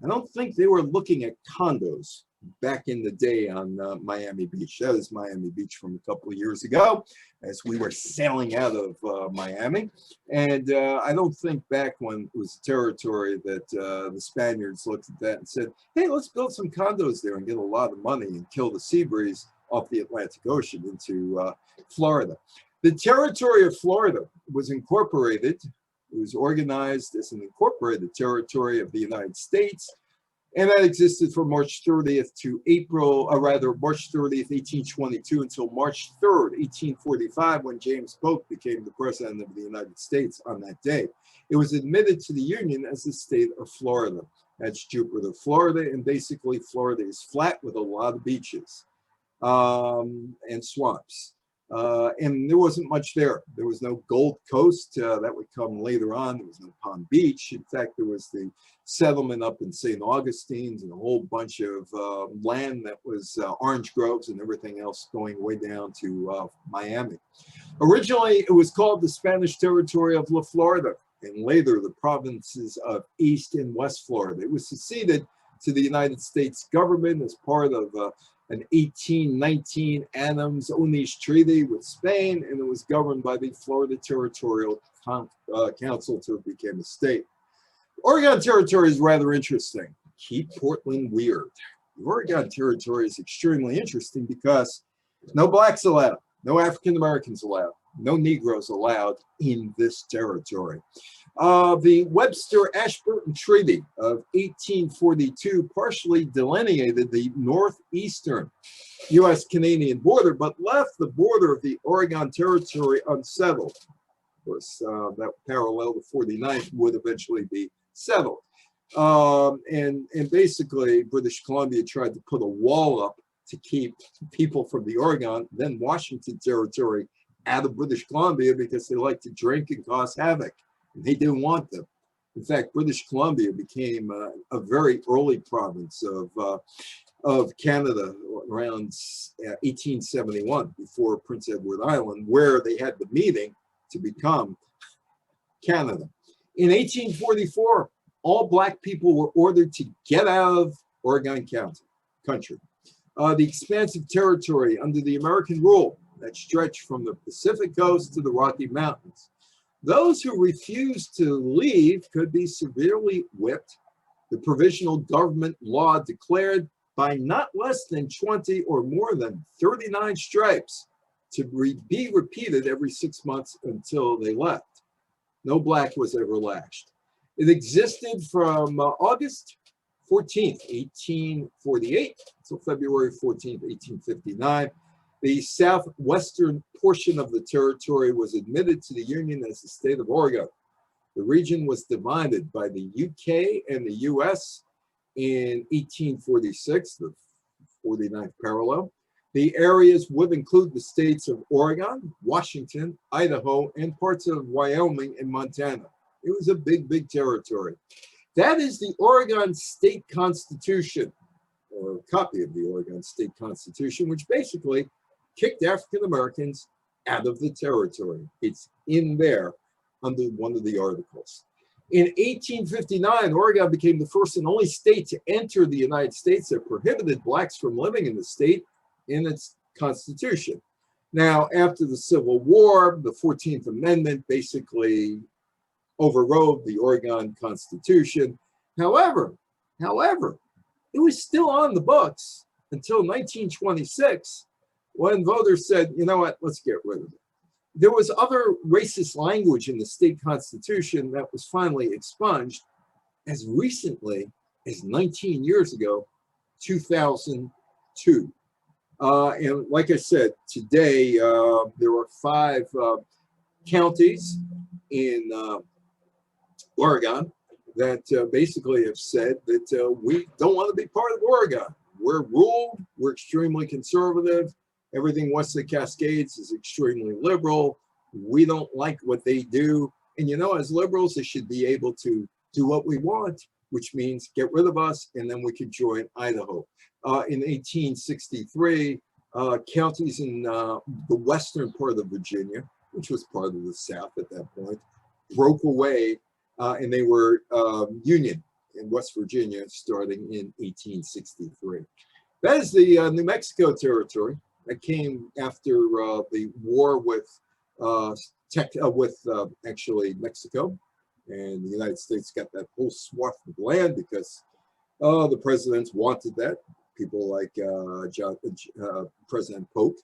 I don't think they were looking at condos back in the day on Miami Beach. That was Miami Beach from a couple of years ago as we were sailing out of Miami. And I don't think back when it was a territory that the Spaniards looked at that and said, hey, let's build some condos there and get a lot of money and kill the sea breeze off the Atlantic Ocean into Florida. The territory of Florida was incorporated. It was organized as an incorporated territory of the United States. And that existed from March 30th to March 30th, 1822 until March 3rd, 1845, when James Polk became the president of the United States on that day. It was admitted to the Union as the state of Florida. That's Jupiter, Florida. And basically, Florida is flat with a lot of beaches and swamps. And there wasn't much there. There was no Gold Coast. That would come later on. There was no Palm Beach. In fact, there was the settlement up in St. Augustine's and a whole bunch of land that was orange groves and everything else going way down to Miami. Originally, it was called the Spanish territory of La Florida, and later the provinces of East and West Florida. It was seceded to the United States government as part of an 1819 Adams-Onis Treaty with Spain, and it was governed by the Florida Territorial Council until it became a state. The Oregon Territory is rather interesting. Keep Portland weird. The Oregon Territory is extremely interesting because no blacks allowed, no African Americans allowed, no Negroes allowed in this territory. The Webster-Ashburton Treaty of 1842 partially delineated the northeastern U.S.-Canadian border, but left the border of the Oregon Territory unsettled. Of course, that parallel to 49th would eventually be settled. And basically, British Columbia tried to put a wall up to keep people from the Oregon, then Washington Territory, out of British Columbia because they like to drink and cause havoc. And they didn't want them. In fact, British Columbia became a very early province of Canada around 1871, before Prince Edward Island, where they had the meeting to become Canada. In 1844, all black people were ordered to get out of Oregon country. The expansive territory under the American rule that stretched from the Pacific coast to the Rocky Mountains. Those who refused to leave could be severely whipped. The provisional government law declared by not less than 20 or more than 39 stripes to be repeated every 6 months until they left. No black was ever lashed. It existed from August 14th, 1848, until February 14th, 1859. The southwestern portion of the territory was admitted to the Union as the state of Oregon. The region was divided by the UK and the US in 1846, the 49th parallel. The areas would include the states of Oregon, Washington, Idaho, and parts of Wyoming and Montana. It was a big, big territory. That is the Oregon State Constitution, or a copy of the Oregon State Constitution, which basically kicked African Americans out of the territory. It's in there under one of the articles. In 1859, Oregon became the first and only state to enter the United States that prohibited blacks from living in the state in its constitution. Now, after the Civil War, the 14th Amendment basically overrode the Oregon Constitution. However, it was still on the books until 1926, when voters said, you know what, let's get rid of it. There was other racist language in the state constitution that was finally expunged as recently as 19 years ago, 2002. And like I said, today there are 5 counties in Oregon that basically have said that we don't want to be part of Oregon. We're ruled, we're extremely conservative. Everything west of the Cascades is extremely liberal. We don't like what they do. And you know, as liberals, they should be able to do what we want, which means get rid of us, and then we could join Idaho. In 1863, counties in the western part of Virginia, which was part of the South at that point, broke away, and they were Union in West Virginia starting in 1863. That is the New Mexico territory that came after the war with actually Mexico, and the United States got that whole swath of land because the presidents wanted that. People like President Polk.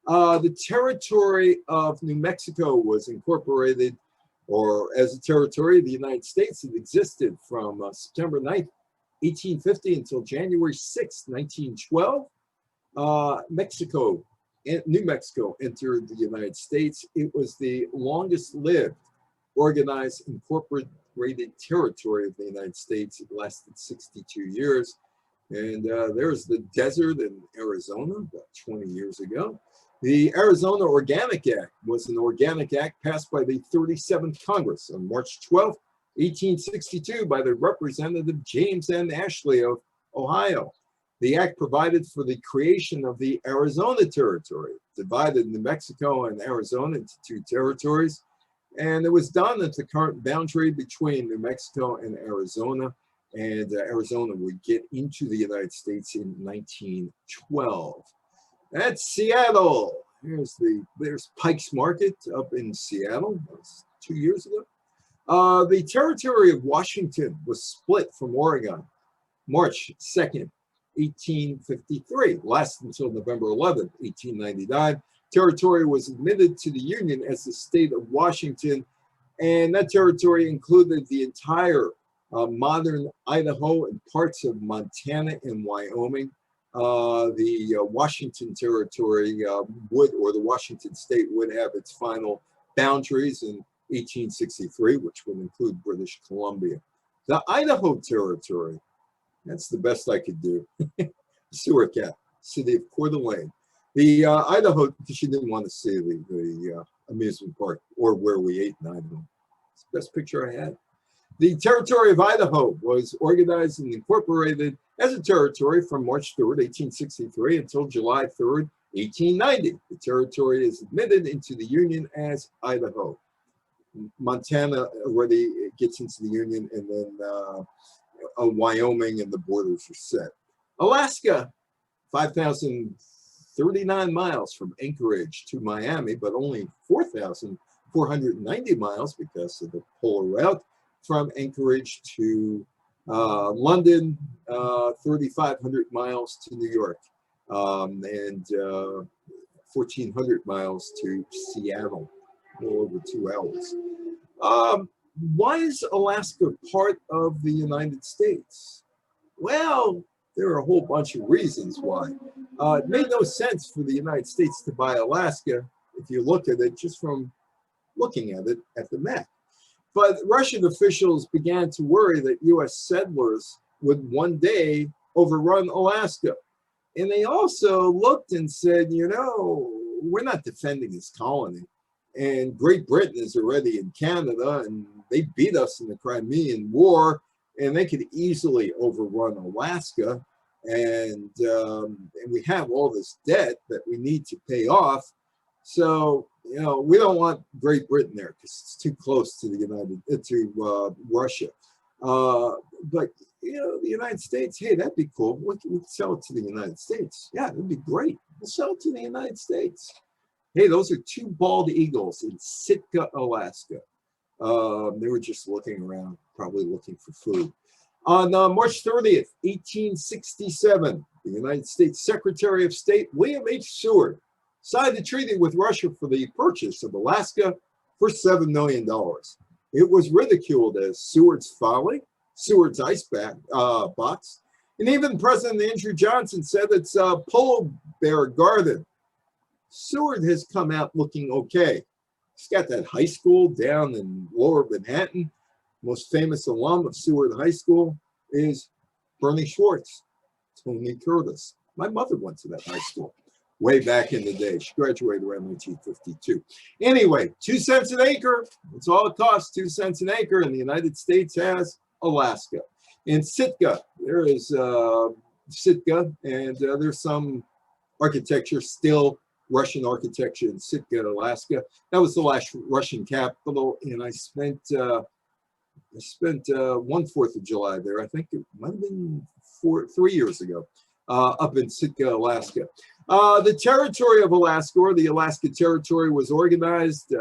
The territory of New Mexico was incorporated, or as a territory of the United States. It existed from September 9th, 1850 until January 6th, 1912. New Mexico entered the United States. It was the longest lived organized incorporated territory of the United States. It lasted 62 years. And there's the desert in Arizona about 20 years ago. The Arizona Organic Act was an organic act passed by the 37th Congress on March 12, 1862 by the Representative James N. Ashley of Ohio. The act provided for the creation of the Arizona Territory, divided New Mexico and Arizona into 2 territories. And it was done at the current boundary between New Mexico and Arizona. And Arizona would get into the United States in 1912. That's Seattle. There's Pike's Market up in Seattle. That was 2 years ago. The territory of Washington was split from Oregon March 2nd, 1853, lasted until November 11th, 1899. Territory was admitted to the Union as the state of Washington, and that territory included the entire modern Idaho and parts of Montana and Wyoming. The Washington Territory or the Washington State would have its final boundaries in 1863, which would include British Columbia. The Idaho Territory, that's the best I could do. Sewer Cat, city of Coeur d'Alene. The Idaho, because she didn't want to see the amusement park or where we ate in Idaho. It's the best picture I had. The territory of Idaho was organized and incorporated as a territory from March 3rd, 1863 until July 3rd, 1890. The territory is admitted into the Union as Idaho. Montana already gets into the Union, and then Wyoming and the borders are set. Alaska, 5,039 miles from Anchorage to Miami, but only 4,490 miles because of the polar route from Anchorage to London, 3,500 miles to New York, and 1,400 miles to Seattle, a little over 2 hours. Why is Alaska part of the United States? Well, there are a whole bunch of reasons why. It made no sense for the United States to buy Alaska if you look at it just from looking at it at the map. But Russian officials began to worry that US settlers would one day overrun Alaska. And they also looked and said, you know, we're not defending this colony. And Great Britain is already in Canada, and they beat us in the Crimean War, and they could easily overrun Alaska. And we have all this debt that we need to pay off. So, you know, we don't want Great Britain there because it's too close to the Russia. But, you know, the United States, hey, that'd be cool. We could sell it to the United States. Yeah, that'd be great. We'll sell it to the United States. Hey, those are 2 bald eagles in Sitka, Alaska. They were just looking around, probably looking for food. On March 30th, 1867, the United States Secretary of State, William H. Seward, signed a treaty with Russia for the purchase of Alaska for $7 million. It was ridiculed as Seward's folly, Seward's box, and even President Andrew Johnson said it's a polar bear garden. Seward has come out looking okay. He's got that high school down in lower Manhattan. Most famous alum of Seward High School is Bernie Schwartz, Tony Curtis. My mother went to that high school way back in the day. She graduated around 1952. Anyway, 2 cents an acre. That's all it costs, 2 cents an acre. And the United States has Alaska. In Sitka, there is Sitka, and there's some architecture, still Russian architecture in Sitka, Alaska. That was the last Russian capital, and I spent 1/4 of July there. I think it might have been 3 years ago, up in Sitka, Alaska. The territory of Alaska, or the Alaska Territory, was organized.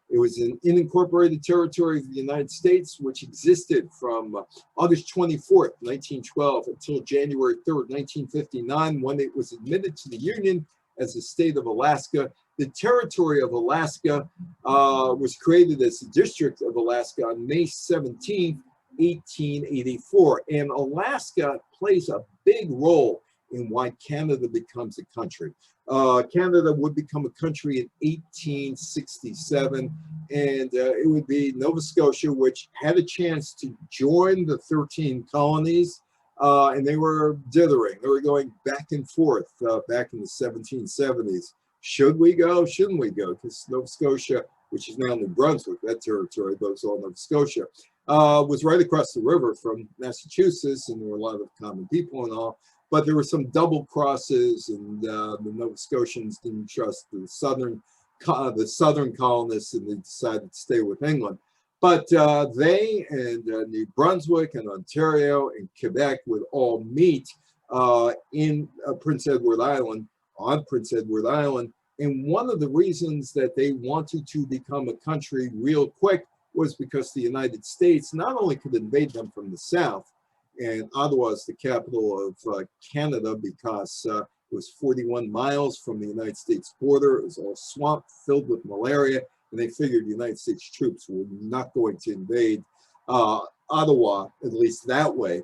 It was an unincorporated territory of the United States, which existed from August 24th, 1912, until January 3rd, 1959, when it was admitted to the Union as the state of Alaska. The territory of Alaska was created as the District of Alaska on May 17th, 1884. And Alaska plays a big role in why Canada becomes a country. Canada would become a country in 1867, and it would be Nova Scotia, which had a chance to join the 13 colonies, and they were dithering. They were going back and forth back in the 1770s. Should we go? Shouldn't we go? Because Nova Scotia, which is now New Brunswick, that territory, but it's all Nova Scotia, was right across the river from Massachusetts, and there were a lot of common people and all. But there were some double crosses, and the Nova Scotians didn't trust the southern colonists, and they decided to stay with England. But they and New Brunswick and Ontario and Quebec would all meet in Prince Edward Island, on Prince Edward Island. And one of the reasons that they wanted to become a country real quick was because the United States not only could invade them from the south, and Ottawa is the capital of Canada because it was 41 miles from the United States border. It was all swamp filled with malaria, and they figured the United States troops were not going to invade Ottawa, at least that way,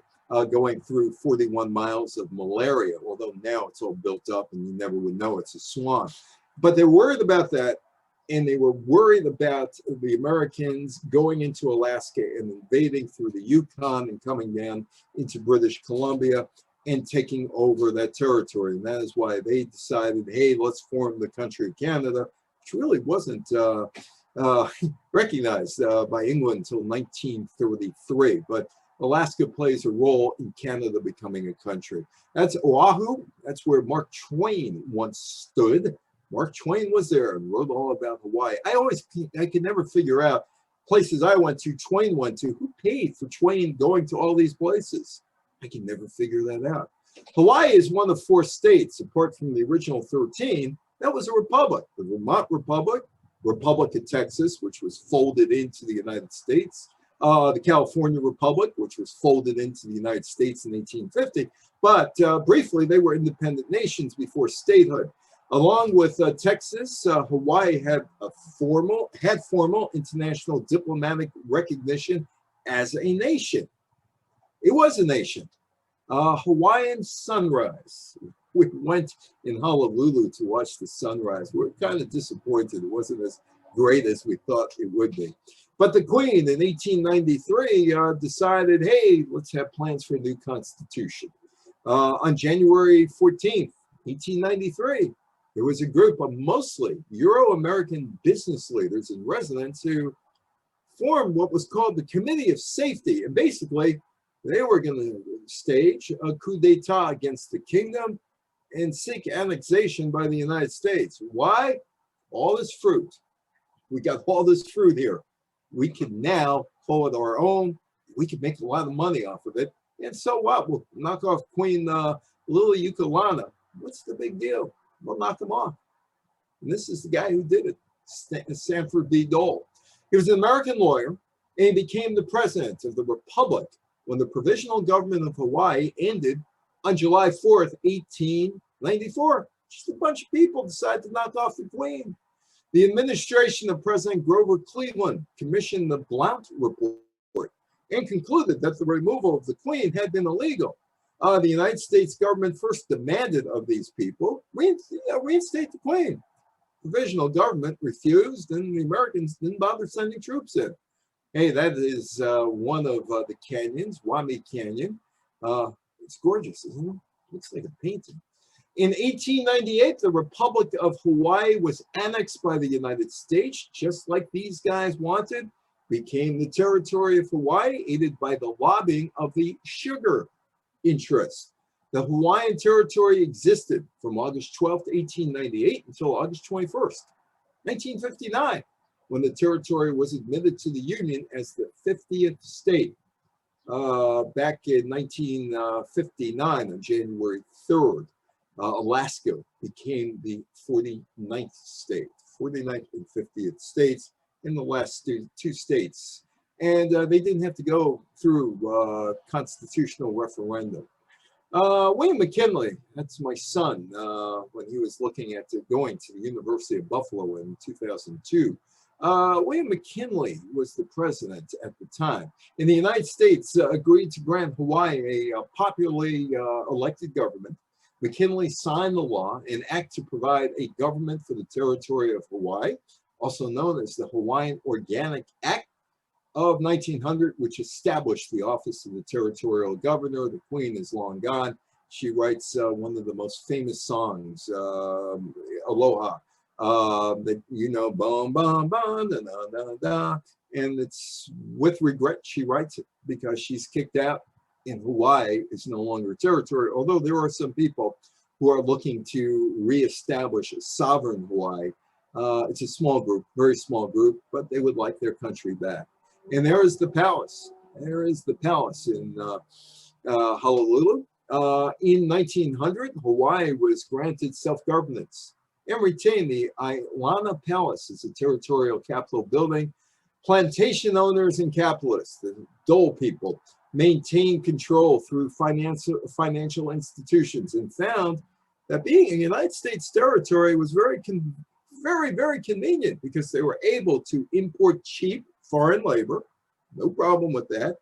going through 41 miles of malaria, although now it's all built up and you never would know it's a swamp. But they're worried about that, and they were worried about the Americans going into Alaska and invading through the Yukon and coming down into British Columbia and taking over that territory. And that is why they decided, hey, let's form the country of Canada, which really wasn't recognized by England until 1933. But Alaska plays a role in Canada becoming a country. That's Oahu. That's where Mark Twain once stood. Mark Twain was there and wrote all about Hawaii. I could never figure out places I went to, Twain went to. Who paid for Twain going to all these places? I can never figure that out. Hawaii is one of 4 states, apart from the original 13, that was a republic. The Vermont Republic, Republic of Texas, which was folded into the United States, the California Republic, which was folded into the United States in 1850. But briefly, they were independent nations before statehood. Along with Texas, Hawaii had formal international diplomatic recognition as a nation. It was a nation. Hawaiian sunrise. We went in Honolulu to watch the sunrise. We were kind of disappointed. It wasn't as great as we thought it would be. But the Queen in 1893 decided, hey, let's have plans for a new constitution. On January 14th, 1893, there was a group of mostly Euro-American business leaders and residents who formed what was called the Committee of Safety. And basically, they were going to stage a coup d'etat against the kingdom and seek annexation by the United States. Why? All this fruit. We got all this fruit here. We can now call it our own. We can make a lot of money off of it. And so what? We'll knock off Queen Liliuokalani. What's the big deal? We'll knock him off. And this is the guy who did it, Sanford B. Dole. He was an American lawyer, and he became the president of the Republic when the Provisional Government of Hawaii ended on July 4th, 1894. Just a bunch of people decided to knock off the Queen. The administration of President Grover Cleveland commissioned the Blount Report and concluded that the removal of the Queen had been illegal. The United States government first demanded of these people, reinstate the Queen. Provisional government refused, and the Americans didn't bother sending troops in. Hey, that is one of the canyons, Wami Canyon. It's gorgeous, isn't it? Looks like a painting. In 1898, the Republic of Hawaii was annexed by the United States, just like these guys wanted, became the territory of Hawaii, aided by the lobbying of the sugar interest. The Hawaiian territory existed from August 12, 1898 until August 21st, 1959, when the territory was admitted to the Union as the 50th state. Back in 1959, on January 3rd, Alaska became the 49th state, 49th and 50th states in the last two states. And they didn't have to go through constitutional referendum. William McKinley, that's my son, when he was looking at going to the University of Buffalo in 2002. William McKinley was the president at the time. And the United States agreed to grant Hawaii a popularly elected government. McKinley signed the law, an act to provide a government for the territory of Hawaii, also known as the Hawaiian Organic Act of 1900, which established the office of the territorial governor. The Queen is long gone. She writes one of the most famous songs, Aloha, that you know, bum, bum, bum, da, da, da, da. And it's with regret she writes it because she's kicked out in Hawaii. It's no longer territory, although there are some people who are looking to reestablish a sovereign Hawaii. It's a small group, very small group, but they would like their country back. And there is the palace. There is the palace in Honolulu. In 1900, Hawaii was granted self-governance and retained the Ailana Palace as a territorial capital building. Plantation owners and capitalists, the Dole people, maintained control through financial institutions and found that being in United States territory was very, very convenient because they were able to import cheap foreign labor, no problem with that.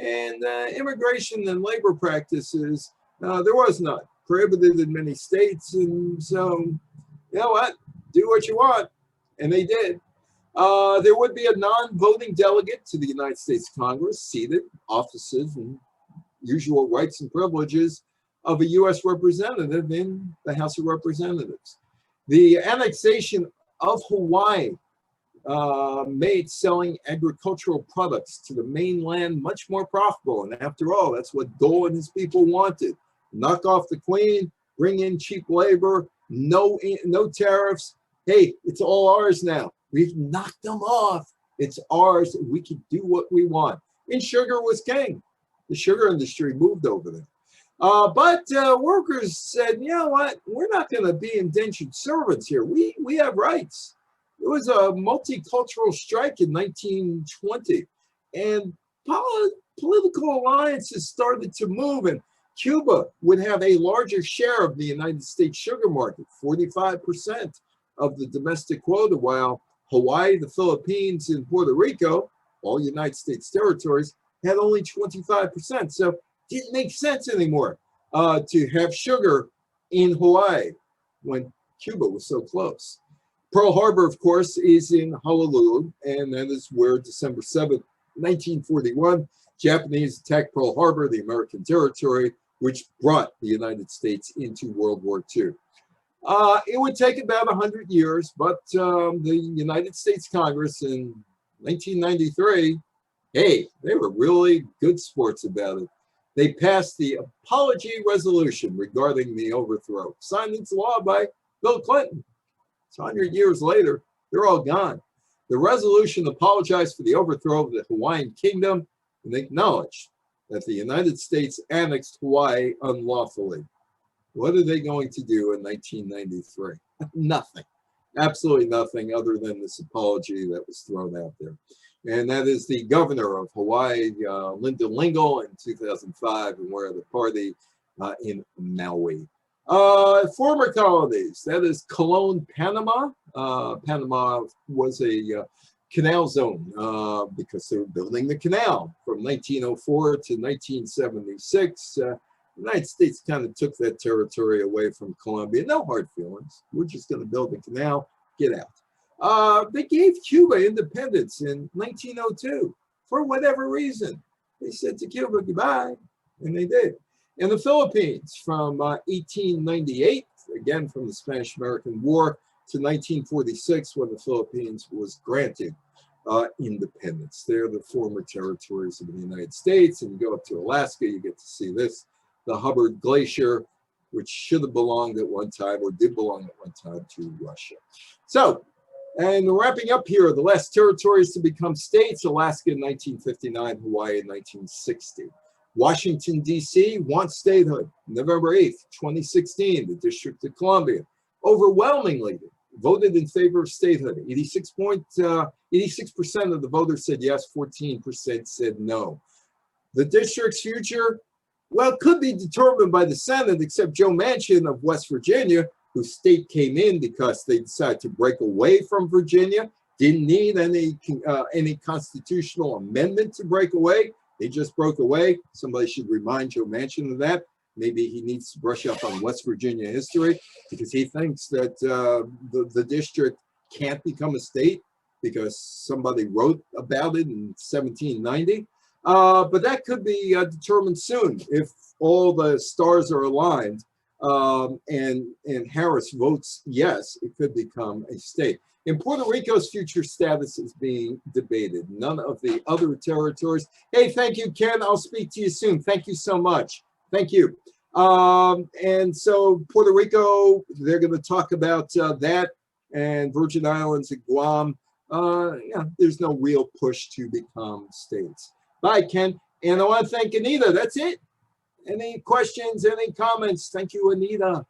And immigration and labor practices, there was none, prohibited in many states. And so, you know what, do what you want. And they did. There would be a non-voting delegate to the United States Congress, seated offices and usual rights and privileges of a U.S. representative in the House of Representatives. The annexation of Hawaii made selling agricultural products to the mainland much more profitable. And after all, that's what Dole and his people wanted. Knock off the Queen, bring in cheap labor, no tariffs. Hey, it's all ours now. We've knocked them off. It's ours. We can do what we want. And sugar was king. The sugar industry moved over there. But workers said, you know what? We're not going to be indentured servants here. We have rights. It was a multicultural strike in 1920. And political alliances started to move. And Cuba would have a larger share of the United States sugar market, 45% of the domestic quota, while Hawaii, the Philippines, and Puerto Rico, all United States territories, had only 25%. So it didn't make sense anymore to have sugar in Hawaii when Cuba was so close. Pearl Harbor, of course, is in Honolulu, and that is where December 7th, 1941, Japanese attacked Pearl Harbor, the American territory, which brought the United States into World War II. It would take about 100 years, but the United States Congress in 1993, hey, they were really good sports about it. They passed the apology resolution regarding the overthrow, signed into law by Bill Clinton. It's 100 years later, they're all gone. The resolution apologized for the overthrow of the Hawaiian kingdom and acknowledged that the United States annexed Hawaii unlawfully. What are they going to do in 1993? Nothing. Absolutely nothing other than this apology that was thrown out there. And that is the governor of Hawaii, Linda Lingle, in 2005, and we're at a party in Maui. Former colonies, that is Colon, Panama. Panama was a canal zone because they were building the canal from 1904 to 1976. The United States kind of took that territory away from Colombia. No hard feelings. We're just going to build a canal, get out. They gave Cuba independence in 1902 for whatever reason. They said to Cuba goodbye, and they did. And the Philippines from 1898, again from the Spanish-American War, to 1946 when the Philippines was granted independence. They're the former territories of the United States. And you go up to Alaska, you get to see this, the Hubbard Glacier, which should have belonged at one time or did belong at one time to Russia. So, and wrapping up here, the last territories to become states, Alaska in 1959, Hawaii in 1960. Washington, D.C. wants statehood. November 8th, 2016, the District of Columbia overwhelmingly voted in favor of statehood. 86% of the voters said yes, 14% said no. The district's future, well, could be determined by the Senate, except Joe Manchin of West Virginia, whose state came in because they decided to break away from Virginia, didn't need any constitutional amendment to break away. They just broke away. Somebody should remind Joe Manchin of that. Maybe he needs to brush up on West Virginia history because he thinks that the district can't become a state because somebody wrote about it in 1790. But that could be determined soon if all the stars are aligned and Harris votes yes, it could become a state. In Puerto Rico's future status is being debated. None of the other territories. Hey, thank you, Ken. I'll speak to you soon. Thank you so much. Thank you. And so Puerto Rico, they're going to talk about that, and Virgin Islands and Guam. Yeah, there's no real push to become states. Bye, Ken. And I want to thank Anita. That's it. Any questions, any comments? Thank you, Anita.